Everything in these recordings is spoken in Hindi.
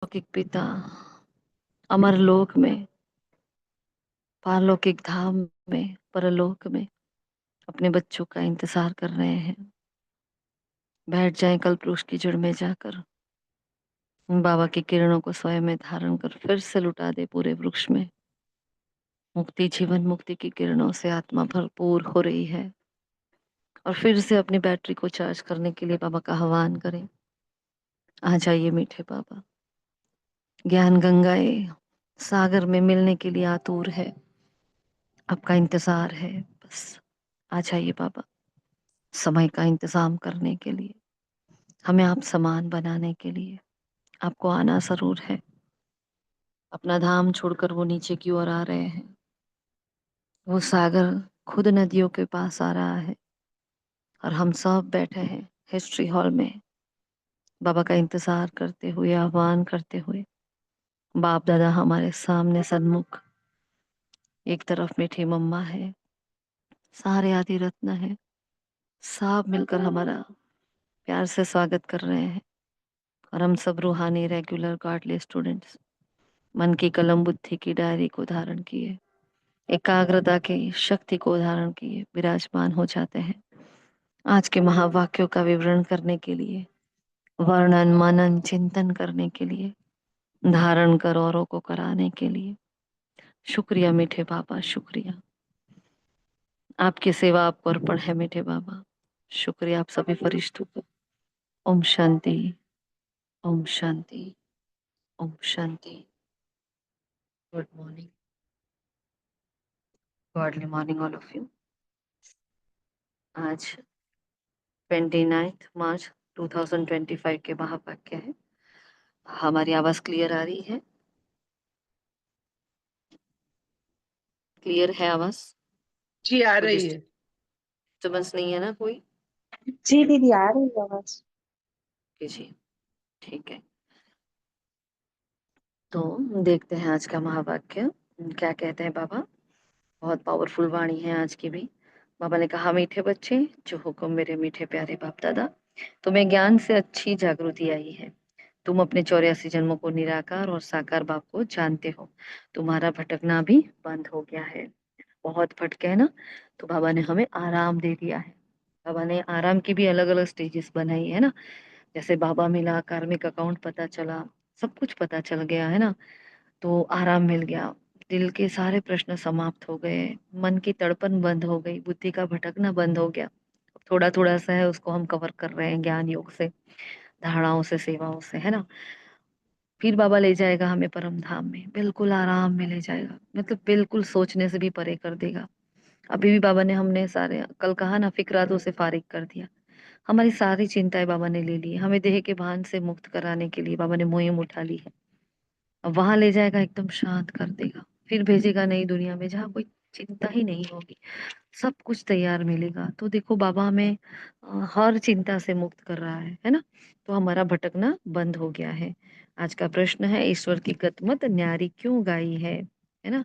अलौकिक पिता अमरलोक में, पारलौकिक धाम में, परलोक में अपने बच्चों का इंतजार कर रहे हैं। बैठ जाएं कल्प वृक्ष की जड़ में जाकर, बाबा की किरणों को स्वयं में धारण कर फिर से लुटा दे पूरे वृक्ष में। मुक्ति, जीवन मुक्ति की किरणों से आत्मा भरपूर हो रही है और फिर से अपनी बैटरी को चार्ज करने के लिए बाबा का आह्वान करें। आ जाइए मीठे बाबा। ज्ञान गंगाएं सागर में मिलने के लिए आतुर है, आपका इंतजार है। बस आ जाइए बाबा, समय का इंतजाम करने के लिए, हमें आप समान बनाने के लिए। आपको आना जरूर है। अपना धाम छोड़कर वो नीचे की ओर आ रहे हैं। वो सागर खुद नदियों के पास आ रहा है और हम सब बैठे हैं हिस्ट्री हॉल में, बाबा का इंतजार करते हुए, आह्वान करते हुए। बाप दादा हमारे सामने सन्मुख, एक तरफ मीठी मम्मा है, सारे आदि रत्न है, सब मिलकर हमारा प्यार से स्वागत कर रहे हैं। और हम सब रूहानी रेगुलर गॉडली स्टूडेंट्स मन की कलम बुद्धि की डायरी को धारण किए, एकाग्रता की शक्ति को धारण किए विराजमान हो जाते हैं आज के महावाक्यों का विवरण करने के लिए, वर्णन मनन चिंतन करने के लिए, धारण कर औरों को कराने के लिए। शुक्रिया मीठे बाबा, शुक्रिया। आपकी सेवा आपको अर्पण है मीठे बाबा। शुक्रिया आप सभी फरिश्तों को। ओम शांति, ओम शांति, ओम शांति। Good morning, godly morning all of you. आज 29 मार्च 2025 के महावाक्य है। हमारी आवाज क्लियर आ रही है? क्लियर है आवाज? जी आ कोई रही है। डिस्टर्बेंस नहीं है ना कोई? जी दीदी आ रही है आवाज। जी, ठीक है। तो देखते हैं आज का महावाक्य क्या कहते हैं बाबा। बहुत पावरफुल वाणी है आज की भी। बाबा ने कहा, मीठे बच्चे, जो हुक्म मेरे मीठे प्यारे बाप दादा, तुम्हें ज्ञान से अच्छी जागृति आई है। तुम अपने 84 जन्मों को निराकार और साकार बाप को जानते हो। तुम्हारा भटकना भी बंद हो गया है। बहुत भटके है ना, तो बाबा ने हमें आराम दे दिया है। बाबा ने आराम की भी अलग अलग स्टेजेस बनाई है ना। जैसे बाबा मिला, कार्मिक अकाउंट पता चला, सब कुछ पता चल गया है ना, तो आराम मिल गया। दिल के सारे प्रश्न समाप्त हो गए, मन की तड़पन बंद हो गई, बुद्धि का भटकना बंद हो गया। थोड़ा थोड़ा सा है, उसको हम कवर कर रहे हैं ज्ञान योग से, धारणाओं से, सेवाओं से, है ना। फिर बाबा ले जाएगा हमें परम धाम में, बिल्कुल आराम में ले जाएगा, मतलब बिल्कुल सोचने से भी परे कर देगा। अभी भी बाबा ने, हमने सारे कल कहा ना, फिक्रातों से फारिग कर दिया। हमारी सारी चिंताएं बाबा ने ले ली है। हमें देह के भान से मुक्त कराने के लिए बाबा ने मुहिम उठा ली है। अब वहां ले जाएगा, एकदम शांत कर देगा, फिर भेजेगा नई दुनिया में जहाँ कोई चिंता ही नहीं होगी, सब कुछ तैयार मिलेगा। तो देखो बाबा हमें हर चिंता से मुक्त कर रहा है ना। तो हमारा भटकना बंद हो गया है। आज का प्रश्न है, ईश्वर की गतमत न्यारी क्यों गाई है ना।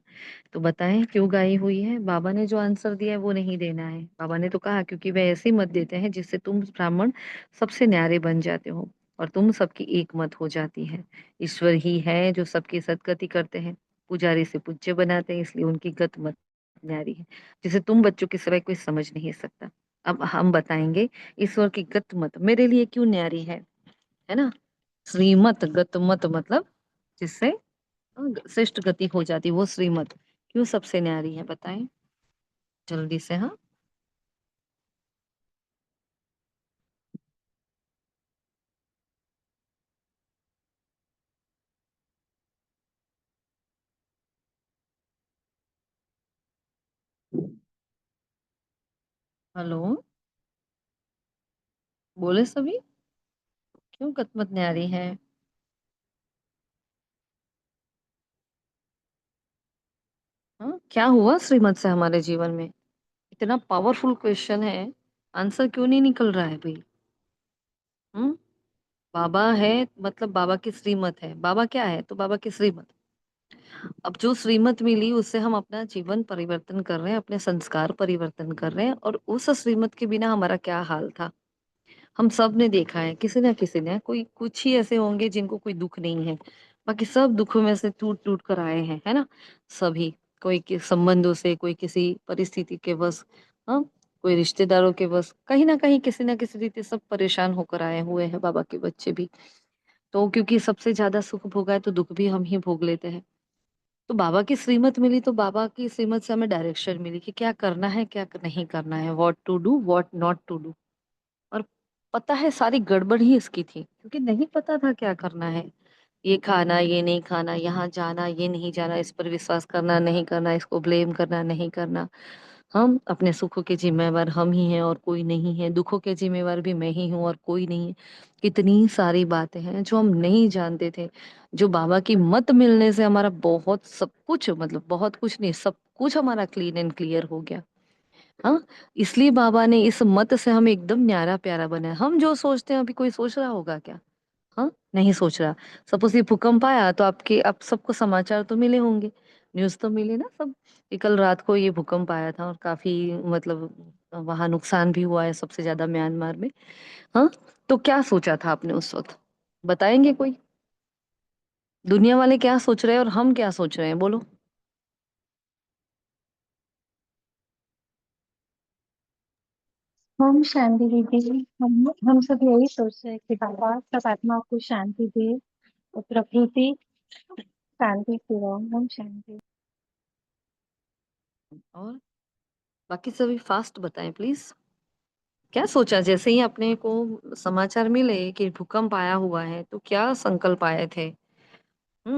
तो बताएं क्यों गाई हुई है। बाबा ने जो आंसर दिया है वो नहीं देना है। बाबा ने तो कहा, क्योंकि वे ऐसी मत देते हैं जिससे तुम ब्राह्मण सबसे न्यारे बन जाते हो और तुम सबकी एक मत हो जाती है। ईश्वर ही है जो सबकी सदगति करते हैं, पुजारी से पूज्य बनाते हैं, इसलिए उनकी गत मत न्यारी है, जिसे तुम बच्चों के सिवाय कोई समझ नहीं सकता। अब हम बताएंगे ईश्वर की गत मत मेरे लिए क्यों न्यारी है ना। श्रीमत गत मत मतलब जिससे श्रेष्ठ गति हो जाती, वो श्रीमत क्यों सबसे न्यारी है, बताएं जल्दी से। हाँ, हेलो, बोले सभी, क्यों गतमत न्यारी है। हाँ, क्या हुआ श्रीमत से हमारे जीवन में। इतना पावरफुल क्वेश्चन है, आंसर क्यों नहीं निकल रहा है भाई। हम्म। बाबा है, मतलब बाबा की श्रीमत है। बाबा क्या है, तो बाबा की श्रीमत। अब जो श्रीमत मिली उससे हम अपना जीवन परिवर्तन कर रहे हैं, अपने संस्कार परिवर्तन कर रहे हैं। और उस श्रीमत के बिना हमारा क्या हाल था। हम सब ने देखा है, किसी ना किसी ने, कोई कुछ ही ऐसे होंगे जिनको कोई दुःख नहीं है। बाकी सब दुःखों में से टूट-टूट कर आए हैं, है ना? सभी, कोई के संबंधों से, कोई किसी परिस्थिति के वश, हाँ? कोई रिश्तेदारों के बस, कहीं न कहीं किसी न किसी रीति सब परेशान होकर आए हुए हैं, बाबा के बच्चे भी। तो क्योंकि सबसे ज़्यादा सुख भोगा है तो दुःख भी हम ही भोग लेते हैं। तो बाबा की श्रीमत मिली तो बाबा की श्रीमत से हमें डायरेक्शन मिली कि क्या करना है, क्या नहीं करना है, what to do, what not to do. और पता है सारी गड़बड़ ही इसकी थी, क्योंकि नहीं पता था क्या करना है। ये खाना, ये नहीं खाना, यहाँ जाना, ये नहीं जाना, इस पर विश्वास करना, नहीं करना, इसको ब्लेम करना, नहीं करना। हम अपने सुखों के ज़िम्मेवार हम ही हैं और कोई नहीं है, दुखों के ज़िम्मेवार भी मैं ही हूँ और कोई नहीं है। कितनी सारी बातें हैं जो हम नहीं जानते थे, जो बाबा की मत मिलने से हमारा बहुत सब कुछ, मतलब बहुत कुछ नहीं, सब कुछ हमारा क्लीन एंड क्लियर हो गया। हाँ, इसलिए बाबा ने इस मत से हमें एकदम न्यारा-प्यारा बनाया। हम जो सोचते हैं अभी कोई सोच रहा होगा क्या? हाँ, नहीं सोच रहा। सपोज़ ये भूकंप आया तो आपके आप सबको समाचार तो मिले होंगे, न्यूज़ तो मिली ना सब कि कल रात को ये भूकंप आया था और काफ़ी मतलब वहाँ नुकसान भी हुआ है सबसे ज़्यादा म्यांमार में। हाँ, तो क्या सोचा था आपने उस वक़्त? बताएँगे कोई? दुनिया वाले क्या सोच रहे हैं और हम क्या सोच रहे हैं बोलो? हम शांति दीदी, हम सब यही सोच रहे हैं कि बाबा सब आत्मा को शांति दे और प्रकृति शांति से रहो। हम शांति। और बाकी सभी फ़ास्ट बताएँ प्लीज़। क्या सोचा जैसे ही अपने को समाचार मिले कि भूकंप आया हुआ है, तो क्या संकल्प आए थे?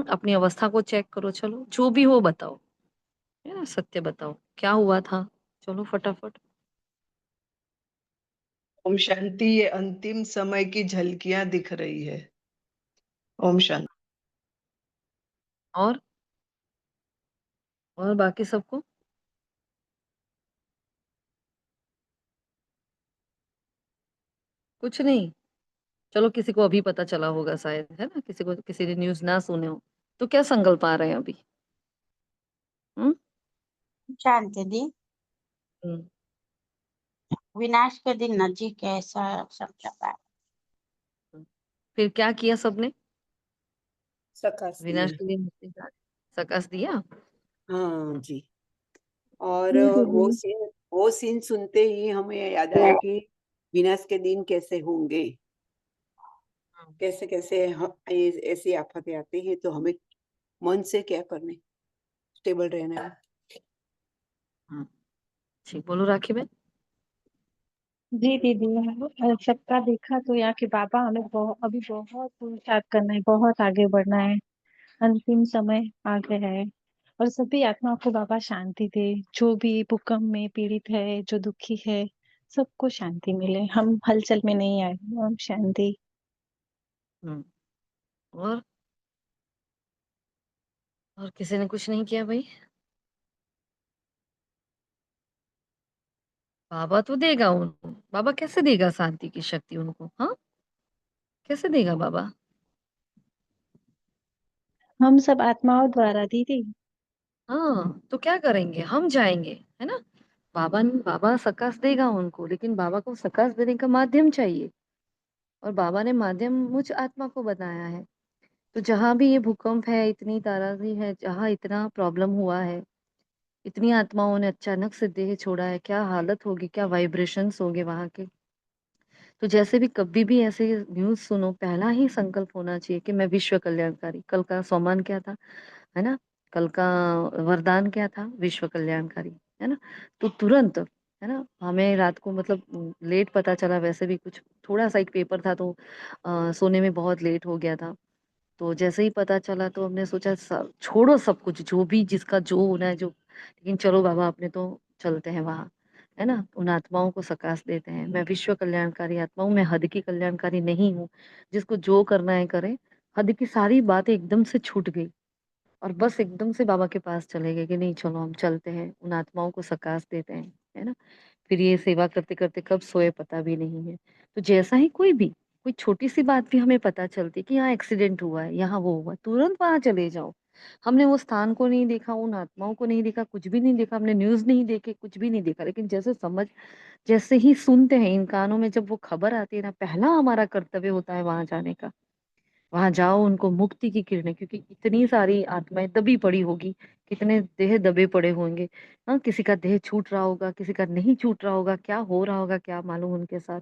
अपनी अवस्था को चेक करो चलो, जो भी हो बताओ, है ना? सत्य बताओ, क्या हुआ था? चलो फटाफट। ओम शांति। ये अंतिम समय की झलकियां दिख रही है। ओम शांति। और? और बाकी सबको? कुछ नहीं? चलो किसी को अभी पता चला होगा शायद, है ना? किसी को किसी ने न्यूज़ ना सुने हो। तो क्या संकल्प आ रहे हैं अभी? हुँ? शांति दी। हुँ, विनाश के दिन नजदीक है ऐसा समझा पाए। हुँ। फिर क्या किया सबने? सकस विनाश दिया। के दिन सकस दिया? हाँ जी। और जी वो दीदी। सीन वो सीन सुनते ही हमें याद आया कि विनाश के दिन कैसे होंगे, हुँ, कैसे-कैसे ऐसी आफतें आती हैं, तो हमें मन से क्या करना है, स्टेबल रहना है। हुँ। जी, बोलो राखी बहन। जी दीदी, सबका देखा तो यहाँ के बाबा हमें अभी बहुत पुरुषार्थ करना है, बहुत आगे बढ़ना है। अंतिम समय आ गया है और सभी आत्माओं को बाबा शांति दे। जो भी भूकंप में पीड़ित है, जो दुखी है, सबको शांति मिले। हम हलचल में नहीं आए, हम शांति। हुँ। और? और किसी ने कुछ नहीं किया भई? बाबा तो देगा उनको। बाबा कैसे देगा शांति की शक्ति उनको? हाँ? कैसे देगा बाबा? हम सब आत्माओं द्वारा दीदी। हाँ, तो क्या करेंगे? हम जाएँगे, है ना? बाबा सकाश देगा उनको, लेकिन बाबा को सकाश देने का माध्यम चाहिए और बाबा ने माध्यम मुझ आत्मा को बनाया है। तो जहाँ भी ये भूकंप है, इतनी ताराज़ी है, जहाँ इतना प्रॉब्लम हुआ है, इतनी आत्माओं ने अचानक से देह छोड़ा है, क्या हालत होगी, क्या वाइब्रेशंस होंगे वहाँ के। तो जैसे भी कभी भी ऐसे न्यूज़ सुनो, पहला ही संकल्प होना चाहिए कि मैं विश्व कल्याणकारी। कल का सोमान क्या था, है ना? कल का वरदान क्या था? विश्व कल्याणकारी, है ना? तो तुरंत, है ना? हमें रात को मतलब लेट पता चला, वैसे भी कुछ थोड़ा-सा एक पेपर था तो सोने में बहुत लेट हो गया था। तो जैसे ही पता चला तो हमने सोचा छोड़ो सब कुछ, जो भी जिसका जो होना है जो, लेकिन चलो बाबा अपने तो चलते हैं वहाँ, है ना? उन आत्माओं को सकाश देते हैं। मैं विश्व कल्याणकारी आत्मा हूँ, मैं हद की कल्याणकारी नहीं हूँ। जिसको जो करना है करे। हद की सारी बातें एकदम से छूट गई और बस एकदम से बाबा के पास चले गए कि नहीं चलो हम चलते हैं, उन आत्माओं को सकाश देते हैं, है ना? फिर ये सेवा करते-करते कब सोए पता भी नहीं है। तो जैसा ही कोई छोटी-सी बात भी हमें पता चलती है कि यहाँ एक्सीडेंट हुआ है, यहाँ वो हुआ, तुरंत वहाँ चले जाओ। हमने वो स्थान को नहीं देखा, उन आत्माओं को नहीं देखा, कुछ भी नहीं देखा, हमने न्यूज़ नहीं देखे, कुछ भी नहीं देखा। लेकिन जैसे ही सुनते हैं इन कानों में जब वो खबर आती है ना, पहला हमारा कर्तव्य होता है वहाँ जाने का। वहाँ जाओ, उनको मुक्ति की किरणें, क्योंकि इतनी सारी आत्माएँ दबी पड़ी होगी, कितने देह दबे पड़े होंगे। हाँ, किसी का देह छूट रहा होगा, किसी का नहीं छूट रहा होगा, क्या हो रहा होगा, क्या मालूम उनके साथ,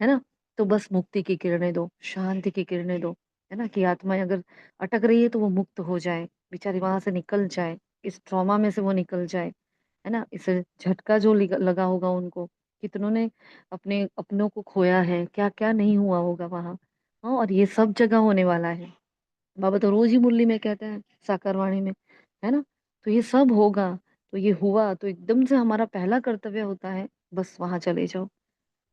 है ना? तो बस मुक्ति की किरणें दो, शांति की किरणें दो, है ना? कि आत्माएँ अगर अटक रही है तो वो मुक्त हो जाए, बेचारी वहाँ से निकल जाए, इस ट्रॉमा में से वो निकल जाए, है ना? इस झटका जो लगा होगा उनको, कितनों ने अपने अपनों को खोया है, क्या-क्या नहीं हुआ होगा वहाँ। हाँ, और ये सब जगह होने वाला है। बाबा तो रोज़ ही मुरली में कहते हैं, साकारवाणी में, है ना? तो ये सब होगा, तो ये हुआ तो एकदम से हमारा पहला कर्तव्य होता है, बस वहाँ चले जाओ।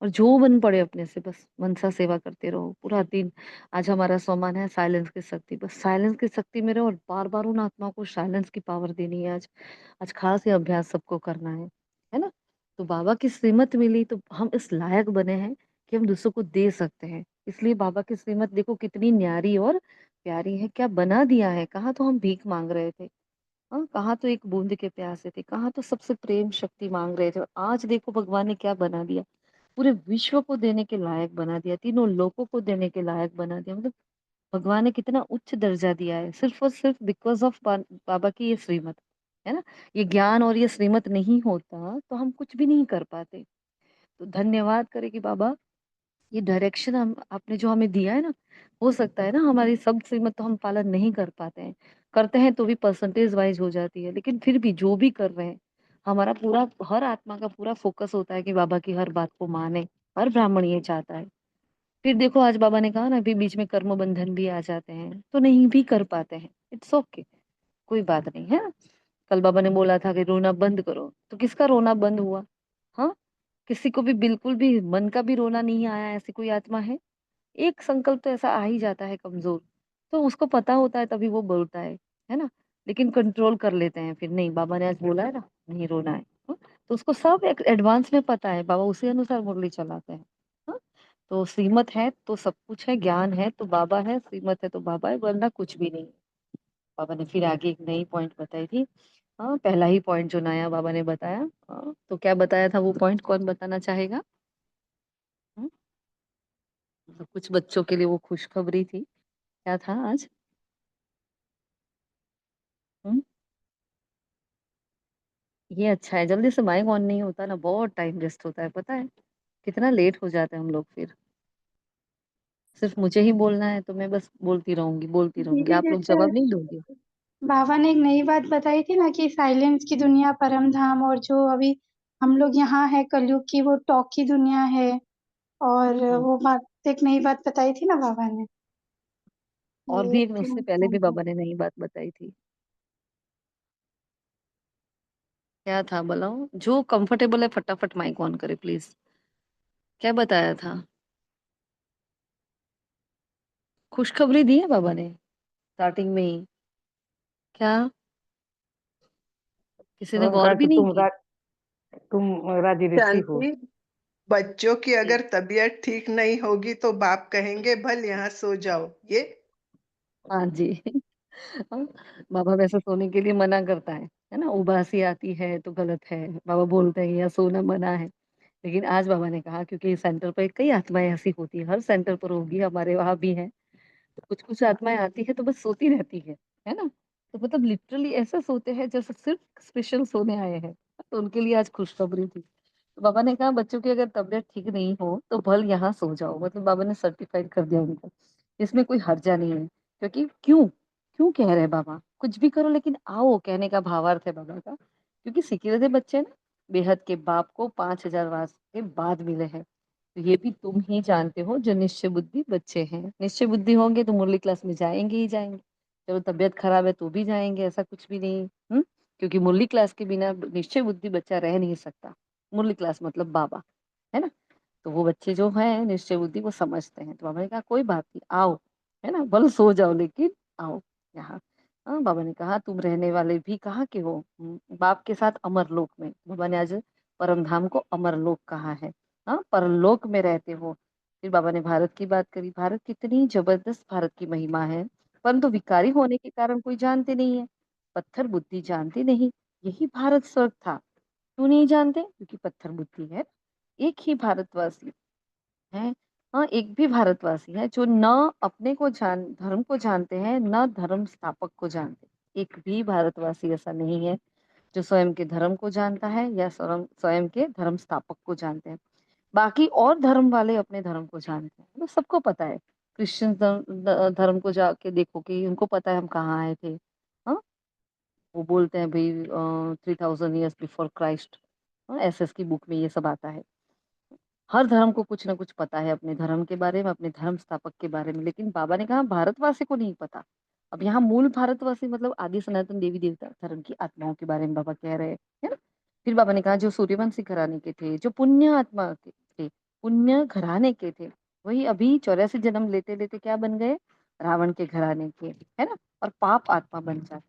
और जो बन पड़े अपने से बस मनसा सेवा करते रहो पूरा दिन। आज हमारा सोमवार है साइलेंस की शक्ति, बस साइलेंस की शक्ति में रहो और बार-बार उन आत्माओं को साइलेंस की पावर देनी है आज। आज खास ये अभ्यास सबको करना है ना? तो बाबा की श्रीमत मिली तो हम इस लायक बने हैं कि हम दूसरों को दे सकते हैं। इसलिए बाबा की श्रीमत देखो कितनी न्यारी और प्यारी है, क्या बना दिया है। कहाँ तो हम भीख माँग रहे थे, हाँ? कहाँ तो एक बूँद के प्यासे थे, कहाँ तो सबसे प्रेम शक्ति माँग रहे थे और आज देखो भगवान ने क्या बना दिया। पूरे विश्व को देने के लायक बना दिया, तीनों लोकों को देने के लायक बना दिया। मतलब भगवान ने कितना उच्च दर्जा दिया है, सिर्फ़ और सिर्फ़ बिकॉज़ ऑफ बाबा की ये श्रीमत, है ना? ये ज्ञान और ये श्रीमत नहीं होता, तो हम कुछ भी नहीं कर पाते। तो धन्यवाद करें कि बाबा ये डायरेक्शन हम आपने जो हमें दिया है ना, हो सकता है ना हमारी सब श्रीमत तो हम पालन नहीं कर पाते हैं। करते हैं तो भी परसेंटेज वाइज़ हो जाती है, लेकिन फिर भी जो भी कर रहे हैं, हमारा पूरा हर आत्मा का पूरा फ़ोकस होता है कि बाबा की हर बात को माने, हर ब्राह्मण ये चाहता है। फिर देखो आज बाबा ने कहा ना अभी बीच में कर्म बंधन भी आ जाते हैं, तो नहीं भी कर पाते हैं। इट्स ओके, कोई बात नहीं, है ना? कल बाबा ने बोला था कि रोना बंद करो, तो किसका रोना बंद हुआ? हाँ? किसी को भी बिल्कुल भी मन का भी रोना नहीं आया, ऐसी कोई आत्मा है? एक संकल्प तो ऐसा आ ही जाता है कमज़ोर, तो उसको पता होता है तभी वो बोलता है ना? लेकिन कंट्रोल कर लेते हैं फिर नहीं बाबा ने आज बोला है ना, नहीं रोना है। हाँ? तो उसको सब एक एडवांस में पता है, बाबा उसी अनुसार मुरली चलाते हैं। हाँ? तो श्रीमत है तो सब कुछ है, ज्ञान है तो बाबा है, श्रीमत है तो बाबा है, वरना कुछ भी नहीं। बाबा ने फिर आगे एक नई पॉइंट बताई थी। हाँ, पहला ही पॉइंट जो नया बाबा ने बताया, तो क्या बताया था वो पॉइंट कौन बताना चाहेगा? हुँ? मतलब कुछ बच्चों के लिए वो खुशखबरी थी। क्या था आज? हुँ, ये अच्छा है, जल्दी से माइक ऑन नहीं होता ना, बहुत टाइम वेस्ट होता है, पता है? कितना लेट हो जाते हैं हम लोग फिर। सिर्फ़ मुझे ही बोलना है, तो मैं बस बोलती रहूँगी, दीदी आप लोग जैसे जवाब नहीं दोगे? बाबा ने एक नई बात बताई थी ना कि साइलेंस की दुनिया परम धाम और जो अभी हम लोग यहाँ है कलयुग की वो टॉक की दुनिया है और हाँ, वो बात एक नई बात बताई थी ना बाबा ने और ये भी एक उससे पहले भी बाबा ने नई बात बताई थी। क्या था बताओ? जो कंफर्टेबल है फटाफट माइक ऑन करे प्लीज़। क्या बताया था? खुशखबरी दी है बाबा ने, स्टार्टिंग में ही। क्या? किसी ने उन्होंने गौर कहा भी कि नहीं की? तुम राजी ऋषि हो। शांति, बच्चों की जी। अगर तबीयत ठीक नहीं होगी तो बाप कहेंगे भल यहाँ सो जाओ, ये हाँ जी। हाँ, बाबा वैसे सोने के लिए मना करता है ना? उबासी आती है तो गलत है, बाबा बोलते हैं या सोना मना है। लेकिन आज बाबा ने कहा क्योंकि इस सेंटर पे कई आत्माएँ ऐसी होती हैं, हर सेंटर पर होगी, हमारे वहाँ भी हैं। तो कुछ-कुछ आत्माएँ आती हैं तो बस सोती रहती है ना? तो मतलब लिटरली ऐसे सोते हैं जैसे सिर्फ़ स्पेशल सोने आए हैं, तो उनके लिए आज खुशखबरी थी। तो बाबा ने कहा बच्चों की अगर तबीयत ठीक नहीं हो तो भल यहाँ सो जाओ, मतलब बाबा ने सर्टिफ़ाइड कर दिया उनको। इसमें कोई हर्जा नहीं है, क्योंकि क्यों? क्यों कह रहे हैं बाबा? कुछ भी करो लेकिन आओ, कहने का भावार्थ है बाबा का। क्योंकि सिकिलधे बच्चे ना बेहद के बाप को 5000 वर्ष के बाद मिले हैं। तो ये भी तुम ही जानते हो जो निश्चय बुद्धि बच्चे हैं। निश्चय बुद्धि होंगे तो मुरली क्लास में जाएँगे ही जाएँगे। चलो तबीयत खराब है तो भी जाएँगे, ऐसा कुछ भी नहीं। हुँ? क्योंकि मुरली क्लास के बिना निश्चय बुद्धि बच्चा रह नहीं सकता। मुरली क्लास मतलब बाबा, है ना? तो वो बच्चे जो हैं निश्चय बुद्धि वो समझते हैं। तो बाबा ने कहा कोई बात नहीं आओ, है ना? भले सो जाओ लेकिन आओ यहाँ। हाँ, बाबा ने कहा तुम रहने वाले भी कहाँ के हो? बाप के साथ अमरलोक में। बाबा ने आज परम धाम को अमरलोक कहा है। हाँ, परलोक में रहते हो। फिर बाबा ने भारत की बात करी। भारत कितनी ज़बरदस्त भारत की महिमा है। परंतु विकारी होने के कारण कोई जानते नहीं है। पत्थर बुद्धि जानते नहीं, यही भारत स्वर्ग था। क्यों नहीं जानते? क्योंकि पत्थर बुद्धि है। एक ही भारतवासी है, हाँ, एक भी भारतवासी है जो न अपने को धर्म को जानते हैं, न धर्म स्थापक को जानते। एक भी भारतवासी ऐसा नहीं है जो स्वयं के धर्म को जानता है या स्वयं स्वयं के धर्म स्थापक को जानते हैं। बाकी और धर्म वाले अपने धर्म को जानते हैं, मतलब सबको पता है। क्रिश्चियन धर्म को जाके देखो कि उनको पता है हम कहाँ आए थे। हाँ, वो बोलते हैं भाई 3000 ईयर्स बिफोर क्राइस्ट। एसएस की बुक में ये सब आता है। हर धर्म को कुछ ना कुछ पता है अपने धर्म के बारे में, अपने धर्म स्थापक के बारे में। लेकिन बाबा ने कहा भारतवासी को नहीं पता। अब यहाँ मूल भारतवासी मतलब आदि सनातन देवी देवता धर्म की आत्माओं के बारे में बाबा कह रहे हैं, है ना। फिर बाबा ने कहा जो सूर्यवंशी घराने के थे, जो पुण्य आत्मा के थे, पुण्य घराने के थे, वही अभी 84 जन्म लेते लेते क्या बन गए? रावण के घराने के, है ना। और पाप आत्मा बन जाते।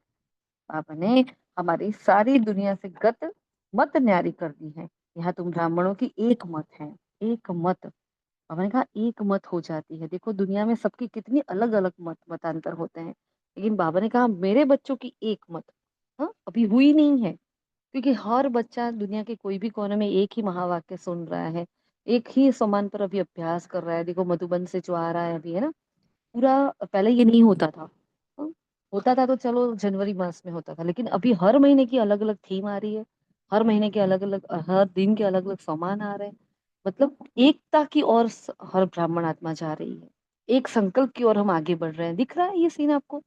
बाबा ने हमारी सारी दुनिया से गत मत न्यारी कर दी है। यहाँ तुम ब्राह्मणों की एक मत है, एक मत। बाबा ने कहा एक मत हो जाती है। देखो दुनिया में सबकी कितनी अलग अलग मतांतर होते हैं, लेकिन बाबा ने कहा मेरे बच्चों की एक मत, हाँ, अभी हुई नहीं है। क्योंकि हर बच्चा दुनिया के कोई भी कोने में एक ही महावाक्य सुन रहा है, एक ही समान पर अभी अभ्यास कर रहा है। देखो मधुबन से जो आ रहा है अभी, है ना, पूरा पहले ये नहीं होता था। हाँ, होता था तो चलो जनवरी मास में होता था, लेकिन अभी हर महीने की अलग अलग थीम आ रही है। हर महीने के अलग अलग, हर दिन के अलग अलग सामान आ रहे हैं। मतलब एकता की ओर हर ब्राह्मण आत्मा जा रही है। एक संकल्प की ओर हम आगे बढ़ रहे हैं। दिख रहा है ये सीन आपको?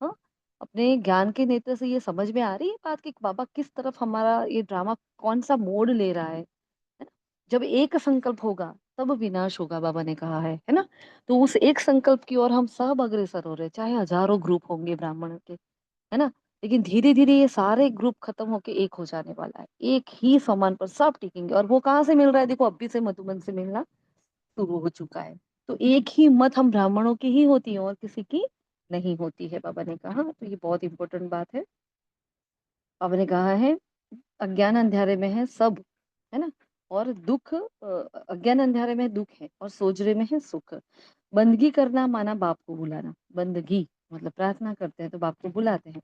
हाँ, अपने ज्ञान के नेत्र से ये समझ में आ रही है बात कि बाबा किस तरफ हमारा ये ड्रामा कौन सा मोड़ ले रहा है ना? जब एक संकल्प होगा तब विनाश होगा, बाबा ने कहा है ना। तो उस एक संकल्प की ओर हम सब अग्रसर हो रहे हैं, चाहे हजारों ग्रुप होंगे ब्राह्मण के, है ना। लेकिन धीरे धीरे ये सारे ग्रुप खत्म होके एक हो जाने वाला है। एक ही सामान पर सब टिकेंगे। और वो कहाँ से मिल रहा है? देखो अभी से मधुबन से मिलना शुरू हो चुका है। तो एक ही मत हम ब्राह्मणों की ही होती है और किसी की नहीं होती है, बाबा ने कहा। तो ये बहुत इंपॉर्टेंट बात है। बाबा ने कहा है अज्ञान अंधेरे में है सब, है ना। और दुख अज्ञान अंधेरे में दुख है और सोजरे में है सुख। बंदगी करना माना बाप को बुलाना। बंदगी मतलब प्रार्थना करते हैं तो बाप को बुलाते हैं।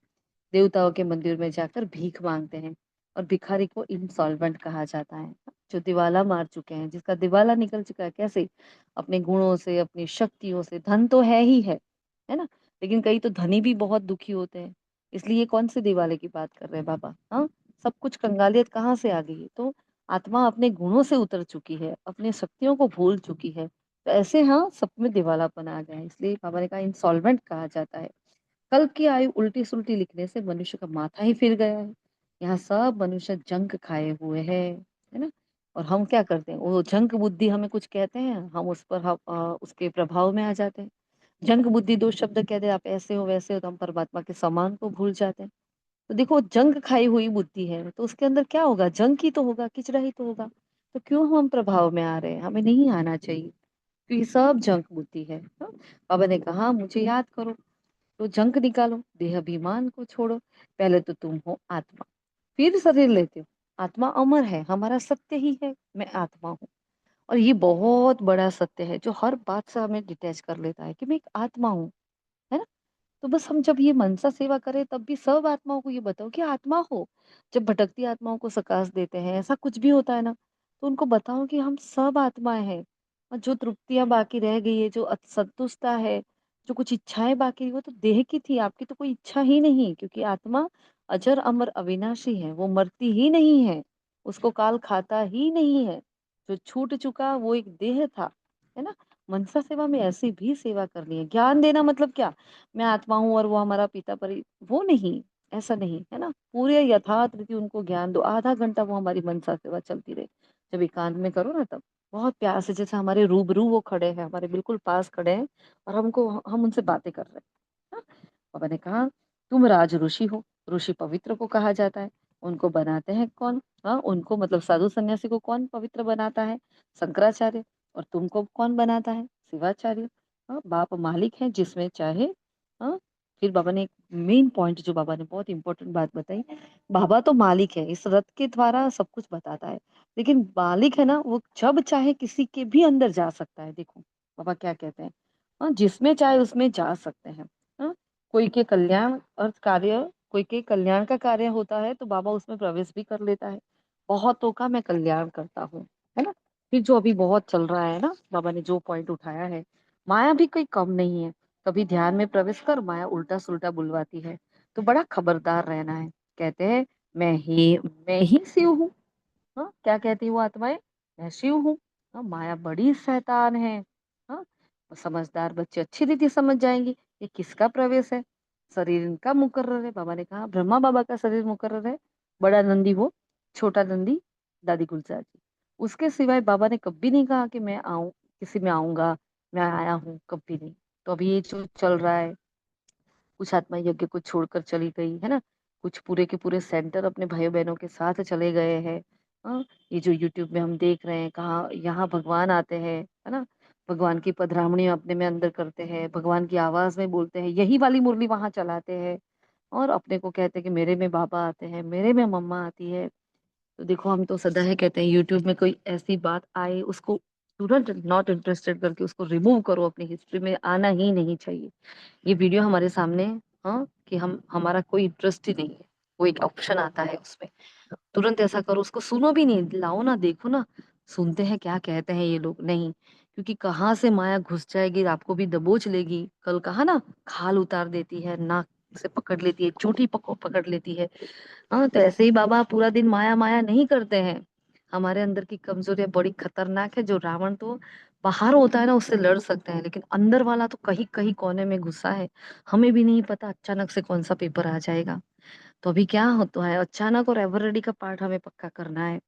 देवताओं के मंदिर में जाकर भीख मांगते हैं। और भिखारी को इंसॉल्वेंट कहा जाता है, जो दिवाला मार चुके हैं, जिसका दिवाला निकल चुका है। कैसे? अपने गुणों से, अपनी शक्तियों से। धन तो है ही है ना। लेकिन कई तो धनी भी बहुत दुखी होते हैं। इसलिए कौन से दिवाले की बात कर रहे हैं बाबा? हाँ, सब कुछ कंगालियत कहाँ से आ गई है? तो आत्मा अपने गुणों से उतर चुकी है, अपनी शक्तियों को भूल चुकी है। तो ऐसे हाँ सब में दिवालापन आ गया है। इसलिए बाबा ने कहा इंसॉल्वेंट कहा जाता है। कल्प की आयु उल्टी सुल्टी लिखने से मनुष्य का माथा ही फिर गया है। यहाँ सब मनुष्य जंक खाए हुए है ना। और हम क्या करते हैं? वो जंक बुद्धि हमें कुछ कहते हैं, हम उस पर उसके प्रभाव में आ जाते हैं। जंक बुद्धि दो शब्द कहते हैं, आप ऐसे हो वैसे हो, तो हम परमात्मा के समान को भूल जाते हैं। तो देखो जंक खाई हुई बुद्धि है तो उसके अंदर क्या होगा? जंक ही तो होगा, किचड़ा ही तो होगा। तो क्यों हम प्रभाव में आ रहे हैं? हमें नहीं आना चाहिए, क्योंकि सब जंक बुद्धि है। हाँ? बाबा ने कहा मुझे याद करो, तो जंक निकालो, देह अभिमान को छोड़ो। पहले तो तुम हो आत्मा, फिर शरीर लेते हो। आत्मा अमर है, हमारा सत्य ही है मैं आत्मा हूँ। और ये बहुत बड़ा सत्य है जो हर बात से हमें डिटैच कर लेता है कि मैं एक आत्मा हूँ, है ना। तो बस हम जब ये मनसा सेवा करें तब भी सब आत्माओं को ये बताओ कि आत्मा हो। जब भटकती आत्माओं को सकाश देते हैं, ऐसा कुछ भी होता है ना, तो उनको बताओ कि हम सब आत्माएं हैं। और जो तृप्तियां बाकी रह गई है, जो असंतुष्टता है, जो कुछ इच्छाएं बाकी, वो तो देह की थी, आपकी तो कोई इच्छा ही नहीं। क्योंकि आत्मा अजर अमर अविनाशी है, वो मरती ही नहीं है, उसको काल खाता ही नहीं है। जो छूट चुका वो एक देह था, है ना। मनसा सेवा में ऐसी भी सेवा करनी है। ज्ञान देना मतलब क्या? मैं आत्मा हूँ और वो हमारा पिता परी, वो नहीं, ऐसा नहीं, है ना। पूरे यथार्थ रीति उनको ज्ञान दो। आधा घंटा वो हमारी मनसा सेवा चलती रहे। जब एकांत में करो ना तब बहुत प्यार से, जैसे हमारे रूबरू वो खड़े हैं, हमारे बिल्कुल पास खड़े हैं और हम उनसे बातें कर रहे हैं। हाँ? बाबा ने कहा तुम राज ऋषि हो। ऋषि पवित्र को कहा जाता है। उनको बनाते हैं कौन? हाँ, उनको मतलब साधु सन्यासी को कौन पवित्र बनाता है? शंकराचार्य। और तुमको कौन बनाता है? शिवाचार्य। हाँ, बाप मालिक है जिसमें चाहे। हाँ, फिर बाबा ने एक मेन पॉइंट जो बाबा ने बहुत इंपॉर्टेंट बात बताई, बाबा तो मालिक है, इस रथ के द्वारा सब कुछ बताता है। लेकिन मालिक है ना, वो जब चाहे किसी के भी अंदर जा सकता है। देखो बाबा क्या कहते हैं, हाँ, जिसमें चाहे उसमें जा सकते हैं। हाँ, कोई के कल्याण और कार्य कोई के कल्याण का कार्य होता है तो बाबा उसमें प्रवेश भी कर लेता है। बहुतों का मैं कल्याण करता हूँ, है ना। फिर जो अभी बहुत चल रहा है ना, बाबा ने जो पॉइंट उठाया है, माया भी कोई कम नहीं है। कभी ध्यान में प्रवेश कर माया उल्टा सुल्टा बुलवाती है, तो बड़ा खबरदार रहना है। कहते हैं मैं ही शिव हूँ। हाँ, क्या कहती है वो आत्माएं? मैं शिव हूँ। हाँ, माया बड़ी शैतान है। हाँ, समझदार बच्चे अच्छी रीति समझ जाएंगे ये किसका प्रवेश है। शरीर इनका मुकर्रर है। बाबा ने कहा ब्रह्मा बाबा का शरीर मुकर्रर है। बड़ा नंदी वो, छोटा नंदी दादी गुलजार जी। उसके सिवाय बाबा ने कभी नहीं कहा कि मैं आऊं, किसी में आऊंगा, मैं आया हूँ, कभी नहीं। तो अभी ये जो चल रहा है, कुछ आत्मा यज्ञ को छोड़कर चली गई है ना, कुछ पूरे के पूरे सेंटर अपने भाइयों बहनों के साथ चले गए हैं। हाँ, ये जो यूट्यूब में हम देख रहे हैं, कहाँ यहाँ भगवान आते हैं, है ना। भगवान की पधरामणी अपने में अंदर करते हैं, भगवान की आवाज में बोलते हैं, यही वाली मुरली वहां चलाते हैं और अपने को कहते हैं कि मेरे में बाबा आते हैं, मेरे में मम्मा आती है। तो देखो हम तो सदा है कहते हैं यूट्यूब में कोई ऐसी बात आए उसको तुरंत नॉट इंटरेस्टेड करके उसको रिमूव करो, अपनी हिस्ट्री में आना ही नहीं चाहिए। ये वीडियो हमारे सामने, हाँ, कि हम हमारा कोई इंटरेस्ट ही नहीं है, वो एक ऑप्शन आता है उसमें, तुरंत ऐसा करो, उसको सुनो भी नहीं, लाओ ना, देखो ना, सुनते हैं क्या कहते हैं ये लोग, नहीं। क्योंकि कहाँ से माया घुस जाएगी, आपको भी दबोच लेगी। कल कहा ना, खाल उतार देती है, नाक से पकड़ लेती है, चोटी पकड़ लेती है। हाँ, तो ऐसे ही बाबा पूरा दिन माया माया नहीं करते हैं। हमारे अंदर की कमजोरियां बड़ी खतरनाक है। जो रावण तो बाहर होता है ना, उससे लड़ सकते हैं, लेकिन अंदर वाला तो कहीं कहीं कोने में घुसा है। हमें भी नहीं पता अचानक से कौन सा पेपर आ जाएगा। तो अभी क्या होता है, अचानक और एवर रेडी का पार्ट हमें पक्का करना है।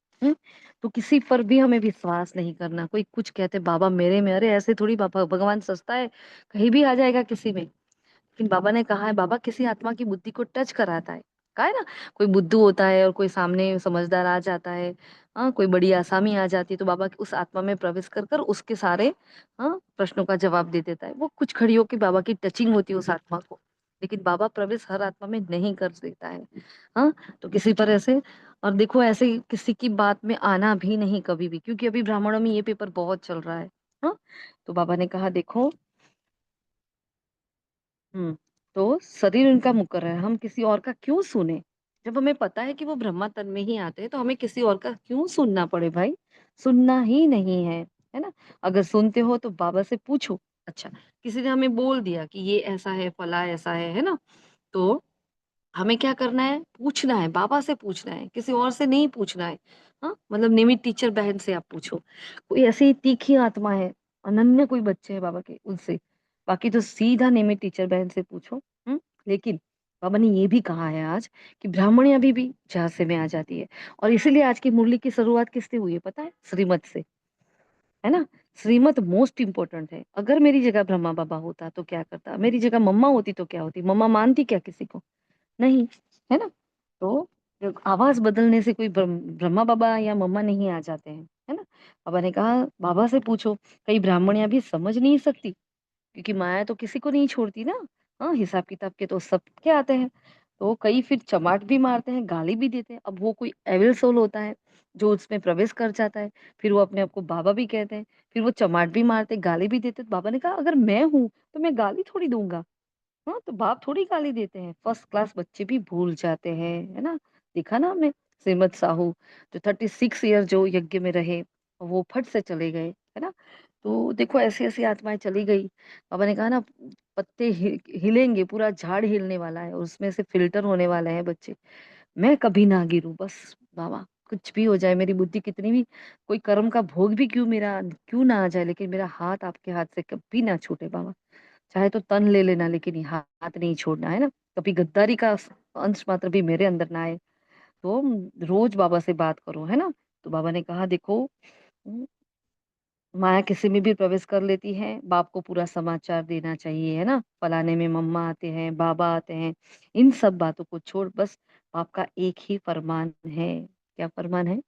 तो किसी पर भी हमें विश्वास नहीं करना। कोई कुछ कहते बाबा मेरे में, अरे ऐसे थोड़ी बाबा, भगवान सस्ता है, कहीं भी आ जाएगा किसी में। लेकिन बाबा ने कहा है, बाबा किसी आत्मा की बुद्धि को टच कराता है। कहा है ना, कोई बुद्धू होता है और कोई सामने समझदार आ जाता है, हाँ, कोई बड़ी आसामी आ जाती है, तो बाबा उस आत्मा में प्रवेश कर कर उसके सारे, हाँ, प्रश्नों का जवाब दे देता है। वो कुछ घड़ियों की बाबा की टचिंग होती है उस आत्मा को, लेकिन बाबा प्रवेश हर आत्मा में नहीं कर देता है। हाँ, तो किसी पर ऐसे, और देखो ऐसे किसी की बात में आना भी नहीं कभी भी, क्योंकि अभी ब्राह्मणों में ये पेपर बहुत चल रहा है। हाँ, तो बाबा ने कहा देखो, तो शरीर उनका मुकर्रर है, हम किसी और का क्यों सुने। जब हमें पता है कि वो ब्रह्मा तन में ही आते हैं, तो हमें किसी और का क्यों सुनना पड़े भाई। सुनना ही नहीं है ना। अगर सुनते हो तो बाबा से पूछो। अच्छा, किसी ने हमें बोल दिया कि ये ऐसा है, फला ऐसा है ना, तो हमें क्या करना है, पूछना है, बाबा से पूछना है, किसी और से नहीं पूछना है। हाँ, मतलब नियमित टीचर बहन से आप पूछो, कोई ऐसी तीखी आत्मा है, अनन्य कोई बच्चे हैं बाबा के, उनसे। बाकी तो सीधा नियमित टीचर बहन से पूछो। लेकिन बाबा ने ये भी कहा है आज कि ब्राह्मणी अभी भी झांसे में आ जाती है। और इसीलिए आज की मुरली की शुरुआत किससे हुई है पता है? श्रीमत से, है ना। श्रीमत मोस्ट इंपॉर्टेंट है। अगर मेरी जगह ब्रह्मा बाबा होता तो क्या करता, मेरी जगह मम्मा होती तो क्या होती, मम्मा मानती क्या किसी को? नहीं, है ना। तो जो आवाज बदलने से कोई ब्रह्मा बाबा या मम्मा नहीं आ जाते हैं, है ना। बाबा ने कहा बाबा से पूछो, कई ब्राह्मणियां भी समझ नहीं सकती, क्योंकि माया तो किसी को नहीं छोड़ती ना। हाँ, हिसाब किताब के तो सबके आते हैं। तो कई फिर चमाट भी मारते हैं, गाली भी देते हैं। अब वो कोई एविल सोल होता है जो उसमें प्रवेश कर जाता है, फिर वो अपने आप को बाबा भी कहते हैं, फिर वो चमाट भी मारते, गाली भी देते। तो बाबा ने कहा अगर मैं हूं तो मैं गाली थोड़ी दूंगा। हाँ, तो बाप थोड़ी गाली देते हैं, फर्स्ट क्लास बच्चे भी भूल जाते हैं, है ना। देखा ना हमने, श्रीमद साहू जो 36 ईयर जो यज्ञ में रहे, वो फट से चले गए, है ना। तो देखो ऐसी ऐसी आत्माएं चली गई। बाबा ने कहा ना, पत्ते हिलेंगे, पूरा झाड़ हिलने वाला है, और उसमें से फिल्टर होने वाले हैं बच्चे। मैं कभी ना गिरूं बस। बाबा कुछ भी हो जाए, मेरी बुद्धि कितनी भी, कोई कर्म का भोग भी क्यों ना आ जाए, लेकिन मेरा हाथ आपके हाथ से कभी ना छूटे बाबा। चाहे तो तन ले लेना, लेकिन ये हाथ नहीं छोड़ना, है ना। कभी गद्दारी का अंश मात्र भी मेरे अंदर ना आए। तो रोज बाबा से बात करो, है ना। तो बाबा ने कहा देखो, माया किसी में भी प्रवेश कर लेती है, बाप को पूरा समाचार देना चाहिए, है ना। फलाने में मम्मा आते हैं, बाबा आते हैं, इन सब बातों को छोड़, बस बाप का एक ही फरमान है। क्या फरमान है?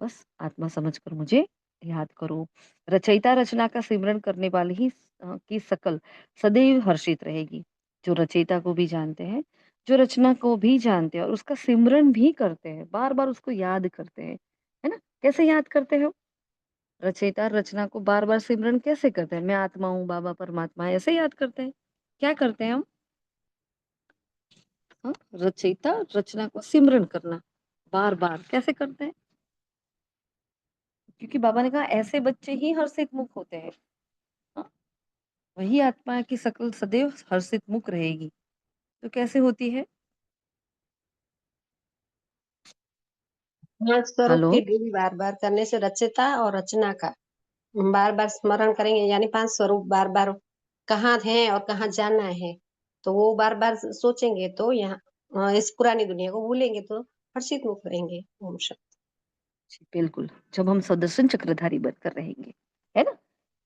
बस आत्मा समझकर मुझे याद करो। रचयिता रचना का सिमरन करने वाली ही की सकल सदैव हर्षित रहेगी। जो रचयिता को भी जानते हैं, जो रचना को भी जानते हैं और उसका सिमरन भी करते हैं, बार बार उसको याद करते हैं, है ना। कैसे याद करते हो? रचयिता रचना को बार बार सिमरन कैसे करते हैं? मैं आत्मा हूँ, बाबा परमात्मा है, ऐसे याद करते हैं। क्या करते हैं हम? हाँ, रचयिता रचना को सिमरन करना बार-बार कैसे करते हैं? क्योंकि बाबा ने कहा ऐसे बच्चे ही हर्षित मुख होते हैं। हाँ, वही आत्मा की सकल सदैव हर्षित मुख रहेगी। तो कैसे होती है? हाँ, स्वरूप हेलो? की ड्रिल बार बार करने से रचयिता और रचना का बार बार स्मरण करेंगे, यानी 5 स्वरूप बार बार कहाँ हैं और कहाँ जाना है, तो वो बार बार सोचेंगे तो यहाँ इस पुरानी दुनिया को भूलेंगे तो हर्षित मुख रहेंगे। ओम शांति। जी, बिल्कुल। जब हम सुदर्शन चक्रधारी बनकर रहेंगे, है ना?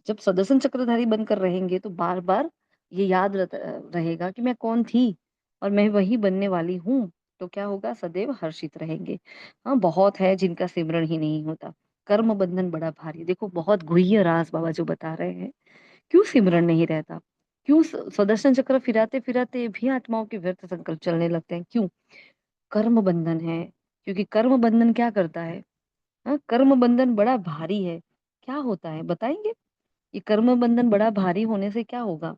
जब सुदर्शन चक्रधारी बनकर रहेंगे तो बार-बार ये याद रहेगा कि मैं कौन थी और मैं वही बनने वाली हूँ। तो क्या होगा? सदैव हर्षित रहेंगे। हाँ, बहुत है जिनका सिमरण ही नहीं होता। कर्म बंधन बड़ा भारी देखो बहुत गुह्य राज़ बाबा जो बता रहे हैं। क्यों सिमरण नहीं रहता? क्यों सुदर्शन चक्र फिराते-फिराते भी आत्माओं के व्यर्थ संकल्प चलने लगते हैं? क्यों? कर्म बंधन है। क्योंकि कर्म बंधन क्या करता है? हाँ, कर्म बंधन बड़ा भारी है। क्या होता है बताएँगे? ये कर्म बंधन बड़ा भारी होने से क्या होगा?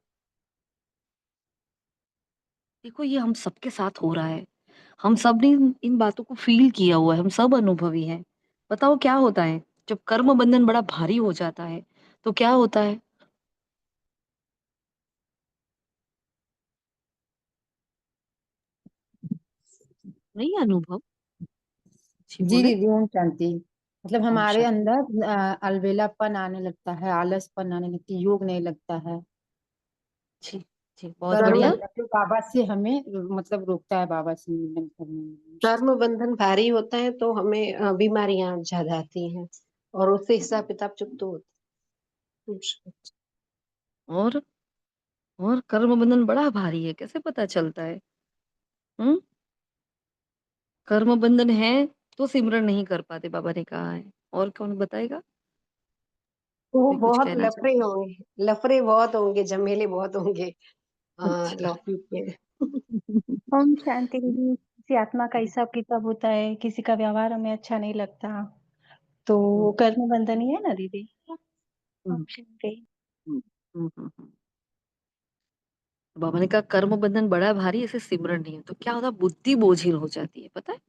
देखो ये हम सबके साथ हो रहा है। हम सब ने इन बातों को फ़ील किया हुआ है, हम सब अनुभवी हैं। बताओ क्या होता है? जब कर्म बंधन बड़ा भारी हो जाता है, तो क्या होता है? नहीं अनुभव? जी जी बोले? दीदी, ओम शांति। मतलब ओम हमारे शांति। अंदर अलबेलापन आने लगता है, आलसपन आने लगती है, योग नहीं लगता है। जी, जी, बहुत कर्म बढ़िया। बंधन जो बाबा से हमें मतलब रोकता है, बाबा से मिलन करने में। कर्म बंधन भारी होता है तो हमें बीमारियां ज्यादा आती हैं और उससे हिसाब किताब चुकता होता है। ओम शांति। और और कर्म बंधन बड़ा भारी है, कैसे पता चलता है? हुँ? कर्म बंधन है, तो सिमरन नहीं कर पाते बाबा ने कहा है। और कौन बताएगा? वो कोई कुछ बहुत कहना लफड़े चाहे? होंगे, लफड़े बहुत होंगे, झमेले बहुत होंगे अच्छा। लौकिक में। ओम शांति दीदी। किसी आत्मा का हिसाब किताब होता है, किसी का व्यवहार हमें अच्छा नहीं लगता, तो वो हुँ, कर्म बंधन ही है ना दीदी। ओम हुँ, शांति। हुँ, हुँ, हुँ, हुँ। बाबा ने कहा कर्म बंधन बड़ा भारी ऐसे सिमरन नहीं है, तो क्या होता है बुद्धि बोझिल हो जाती है, पता है?